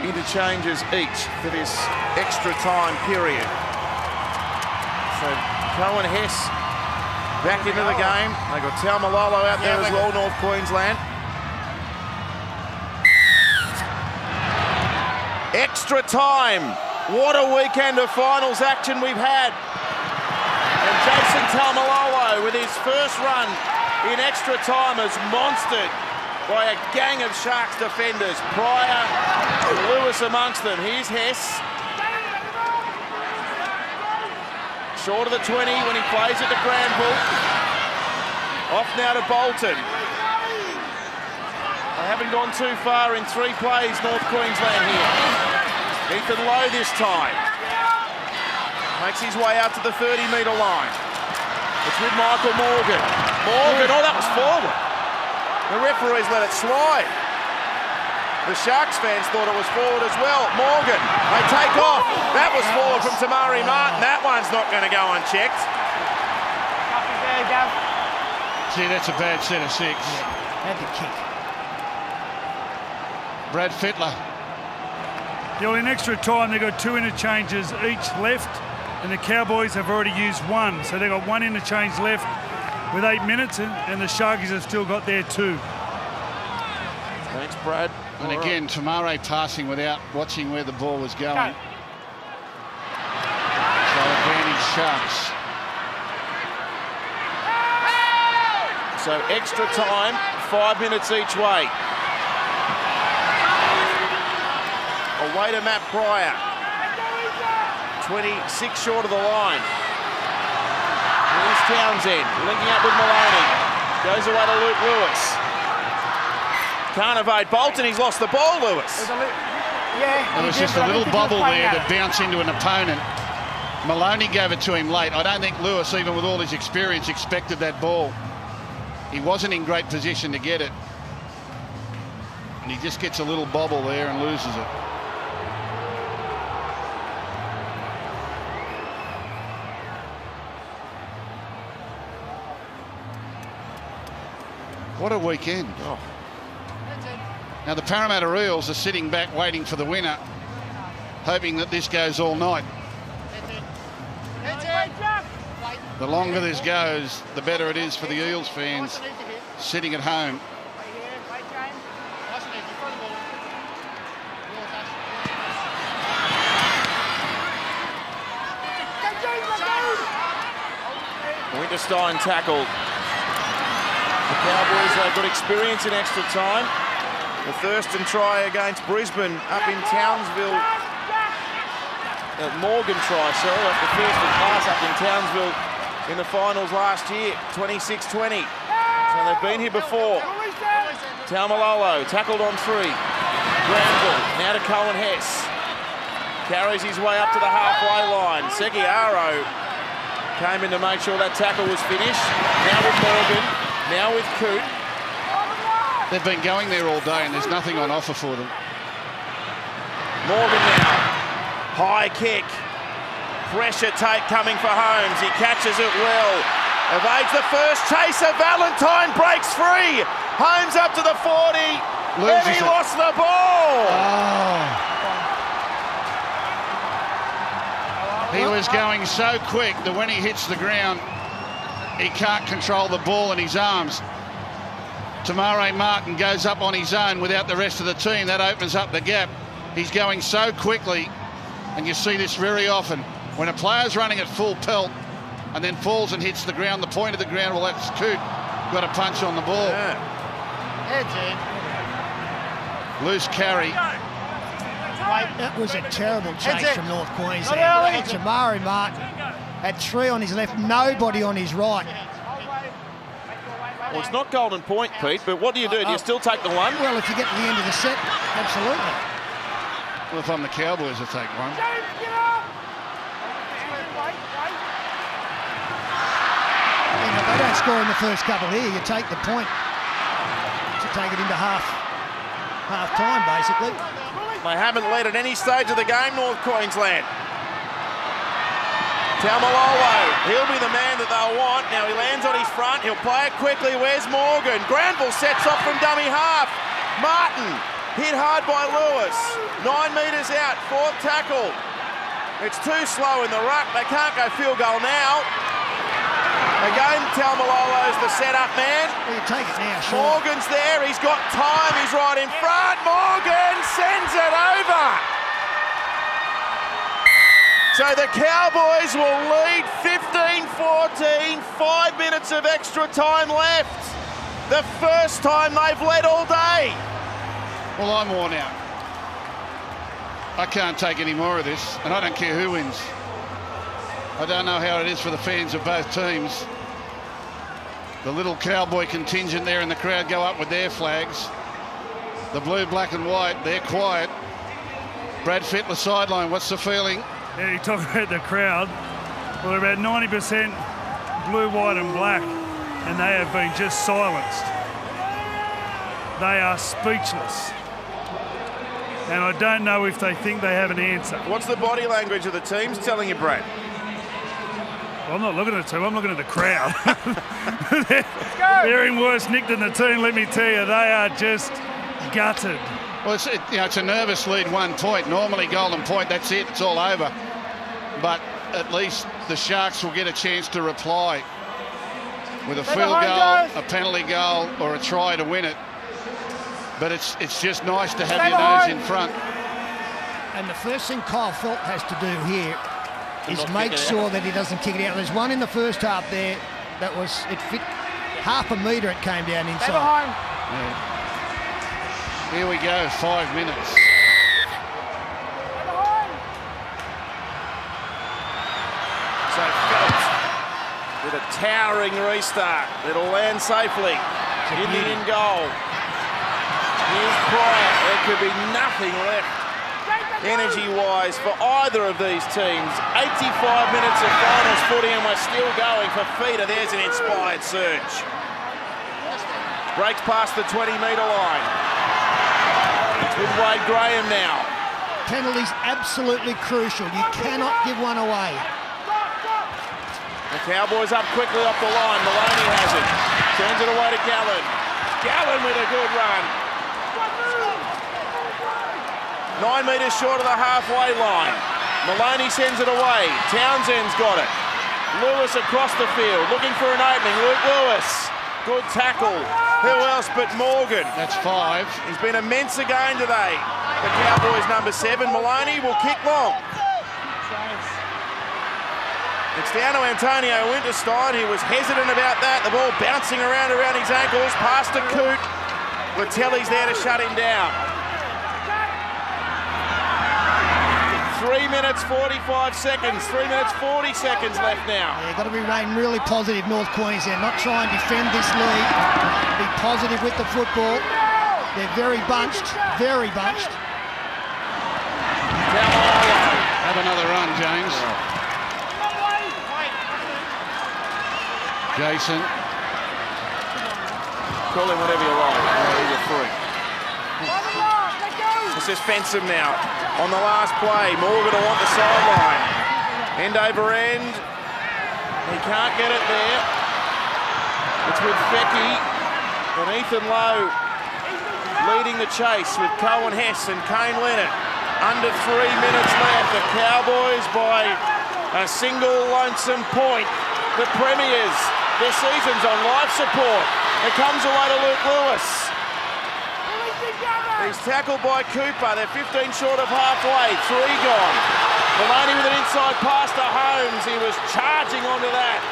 interchanges each for this extra time period. So Cohen Hess back into the game. They got Taumalolo out there as well, North Queensland. Extra time. What a weekend of finals action we've had. And Jason Taumalolo with his first run in extra time has monstered by a gang of Sharks defenders. Pryor and Lewis amongst them. Here's Hess. Short of the 20 when he plays it to Granville. Off now to Bolton. They haven't gone too far in 3 plays, North Queensland here. Ethan Lowe this time. Makes his way out to the 30-metre line. It's with Michael Morgan. Morgan, oh, that was forward. The referees let it slide. The Sharks fans thought it was forward as well. Morgan, they take off. That was forward from Tamari Martin. That one's not going to go unchecked. See, that's a bad set of 6. Had to kick. Brad Fittler. Yeah, in extra time, they've got 2 interchanges each left, and the Cowboys have already used 1. So they've got 1 interchange left with 8 minutes, and the Sharkies have still got their 2. Thanks, Brad. And again, Tamare passing without watching where the ball was going. So advantage Sharks. So extra time, 5 minutes each way. Away to Matt Pryor. 26 short of the line. Here's Townsend, linking up with Maloney. Goes away to Luke Lewis. Can't evade Bolton, he's lost the ball, Lewis. Yeah, there was just a little bubble there to bounce into an opponent. Maloney gave it to him late. I don't think Lewis, even with all his experience, expected that ball. He wasn't in great position to get it. And he just gets a little bobble there and loses it. What a weekend. Oh. Now the Parramatta Eels are sitting back waiting for the winner, hoping that this goes all night. The longer this goes, the better it is for the Eels fans sitting at home. Winterstein tackled. The Cowboys have got experience in extra time. The Thurston try against Brisbane up in Townsville. Morgan try, sorry, off the Thurston pass up in Townsville in the finals last year, 26-20. So they've been here before. Taumalolo tackled on 3. Granville now to Cohen Hess. Carries his way up to the halfway line. Seguiaro came in to make sure that tackle was finished. Now with Morgan, now with Coote. They've been going there all day and there's nothing on offer for them. Morgan now. High kick. Pressure take coming for Holmes. He catches it well. Evades the first chaser. Valentine breaks free. Holmes up to the 40. And he lost the ball. Oh. He was going so quick that when he hits the ground, he can't control the ball in his arms. Tamare Martin goes up on his own without the rest of the team. That opens up the gap. He's going so quickly, and you see this very often. When a player's running at full pelt and then falls and hits the ground, the point of the ground, well, that's Coote. Got a punch on the ball. Yeah. Loose carry. That was a terrible chase from North Queensland. Tamari Martin had 3 on his left, nobody on his right. Well, it's not golden point, Pete, but what do you do? Do you still take the one? Well, if you get to the end of the set, absolutely. Well, if I'm the Cowboys, I'll take one. And if they don't score in the first couple here, you take the point to take it into half time, basically. They haven't led at any stage of the game, North Queensland. Taumalolo, he'll be the man that they'll want. Now he lands on his front, he'll play it quickly. Where's Morgan? Granville sets off from dummy half. Martin hit hard by Lewis. 9 metres out, 4th tackle. It's too slow in the ruck. They can't go field goal now. Again, Taumalolo's the set-up man. Well, you take it now, sure. Morgan's there, he's got time, he's right in front. Morgan sends it over. So the Cowboys will lead 15-14, 5 minutes of extra time left. The first time they've led all day. Well, I'm worn out. I can't take any more of this, and I don't care who wins. I don't know how it is for the fans of both teams. The little Cowboy contingent there in the crowd go up with their flags. The blue, black and white, they're quiet. Brad Fittler sideline, what's the feeling? Yeah, you talk about the crowd. Well, they're about 90% blue, white and black, and they have been just silenced. They are speechless. And I don't know if they think they have an answer. What's the body language of the teams telling you, Brad? Well, I'm not looking at the team, I'm looking at the crowd. They're in worse nick than the team, let me tell you. They are just gutted. Well, it's a nervous lead, 1 point. Normally golden point, that's it, it's all over. But at least the Sharks will get a chance to reply with a field goal, a penalty goal or a try to win it. But it's just nice to have your nose in front. And the first thing Kyle Felt has to do here is make sure that he doesn't kick it out. There's one in the first half there that was, it fit half a metre it came down Stay inside. behind. Yeah. Here we go, 5 minutes. So Phelps with a towering restart. It'll land safely in the in goal. Here's Pryor. There could be nothing left energy-wise for either of these teams. 85 minutes of finals footy and we're still going for Feeder. There's an inspired surge. Breaks past the 20-metre line. It's with Wade Graham now. Penalties absolutely crucial. You cannot give one away. The Cowboys up quickly off the line. Maloney has it. Turns it away to Gallen. Gallen with a good run. 9 metres short of the halfway line. Maloney sends it away. Townsend's got it. Lewis across the field, looking for an opening. Luke Lewis. Good tackle. Who else but Morgan? That's 5. He's been immense again today. The Cowboys number 7. Maloney will kick long. It's down to Antonio Winterstein. He was hesitant about that. The ball bouncing around his ankles. Past to Coote. Latelli's there to shut him down. 3 minutes 45 seconds. 3 minutes 40 seconds left now. Yeah, got to remain really positive, North Queensland. Not try and defend this lead. Be positive with the football. They're very bunched. Very bunched. Have another run, James. Jason. Call him whatever you like. He's a freak. It's just Fensom now. On the last play, Morgan will want the sideline. End over end. He can't get it there. It's with Fecky and Ethan Lowe leading the chase with Cohen Hess and Kane Leonard. Under 3 minutes left. The Cowboys by a single lonesome point. The Premiers, their season's on life support. It comes away to Luke Lewis. He's tackled by Cooper. They're 15 short of halfway. 3 gone. Maloney with an inside pass to Holmes. He was charging onto that.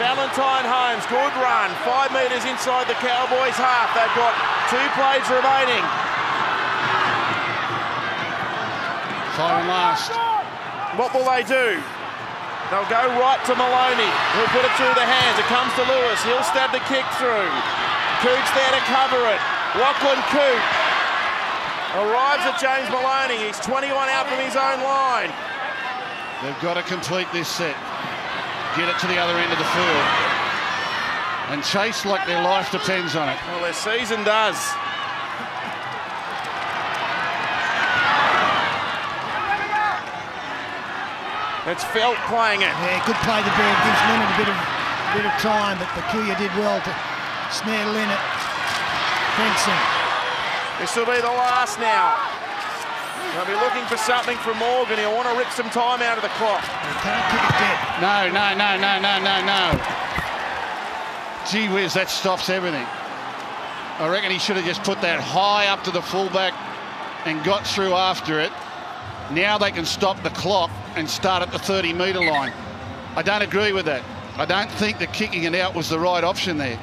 Valentine Holmes, good run. 5 metres inside the Cowboys half. They've got 2 plays remaining. 5 and last. What will they do? They'll go right to Maloney. He'll put it through the hands. It comes to Lewis. He'll stab the kick through. Coote's there to cover it. Lachlan Coote arrives at James Maloney. He's 21 out from his own line. They've got to complete this set. Get it to the other end of the field. And chase like their life depends on it. Well, their season does. It's Felt playing it. Yeah, good play the ball. Gives Leonard a bit of time, but Peculiar did well to snare Leonard. Fencing. This will be the last now. They'll be looking for something from Morgan. He'll want to rip some time out of the clock. He can't kick it dead. No. Gee whiz, that stops everything. I reckon he should have just put that high up to the fullback and got through after it. Now they can stop the clock and start at the 30-metre line. I don't agree with that. I don't think that kicking it out was the right option there.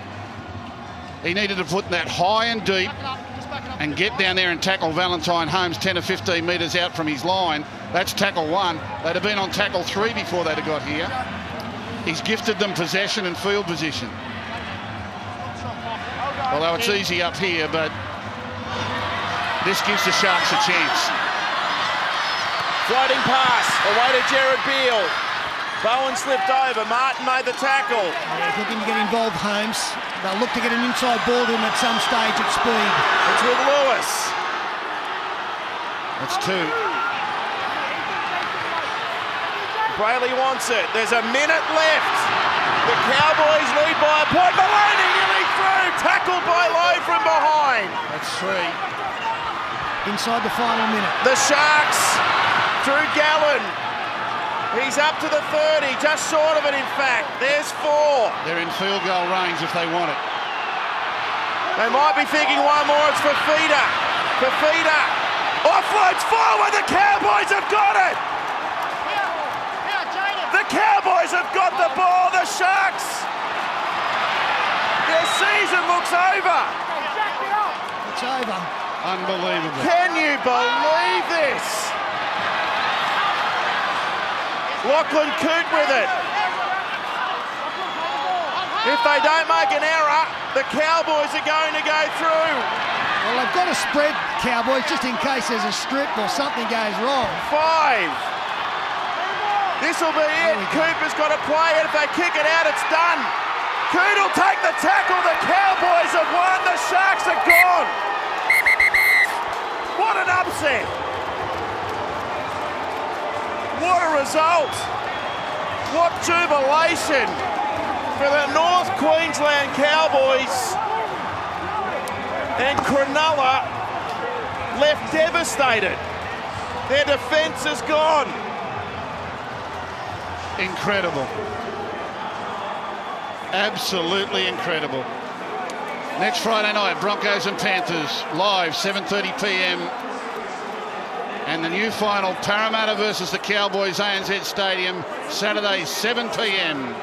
He needed to put that high and deep and get down there and tackle Valentine Holmes 10 or 15 metres out from his line. That's tackle 1. They'd have been on tackle 3 before they'd have got here. He's gifted them possession and field position. Although it's easy up here, but this gives the Sharks a chance. Floating pass away to Jared Beale. Bowen slipped over. Martin made the tackle. Yeah, looking to get involved, Holmes. They'll look to get an inside ball to him at some stage at speed. It's with Lewis. That's 2. Brayley wants it. There's a minute left. The Cowboys lead by a point. Maloney nearly through. Tackled by Lowe from behind. That's 3. Inside the final minute. The Sharks through Gallen. He's up to the 30, just short of it in fact. There's 4. They're in field goal range if they want it. They might be thinking one more, it's for Feeder. Offloads forward, the Cowboys have got it! The Cowboys have got the ball, the Sharks season looks over. It's over. Unbelievable. Can you believe this? Lachlan Coote with it. If they don't make an error, the Cowboys are going to go through. Well, they've got to spread Cowboys just in case there's a strip or something goes wrong. 5. This will be it. Cooper's got to play it. If they kick it out, it's done. Coote will take the tackle. The Cowboys have won. The Sharks are gone. What an upset. What a result. What jubilation for the North Queensland Cowboys. And Cronulla left devastated. Their defence is gone. Incredible. Absolutely incredible. Next Friday night, Broncos and Panthers, live, 7:30 p.m. And the new final, Parramatta versus the Cowboys, ANZ Stadium, Saturday, 7 p.m.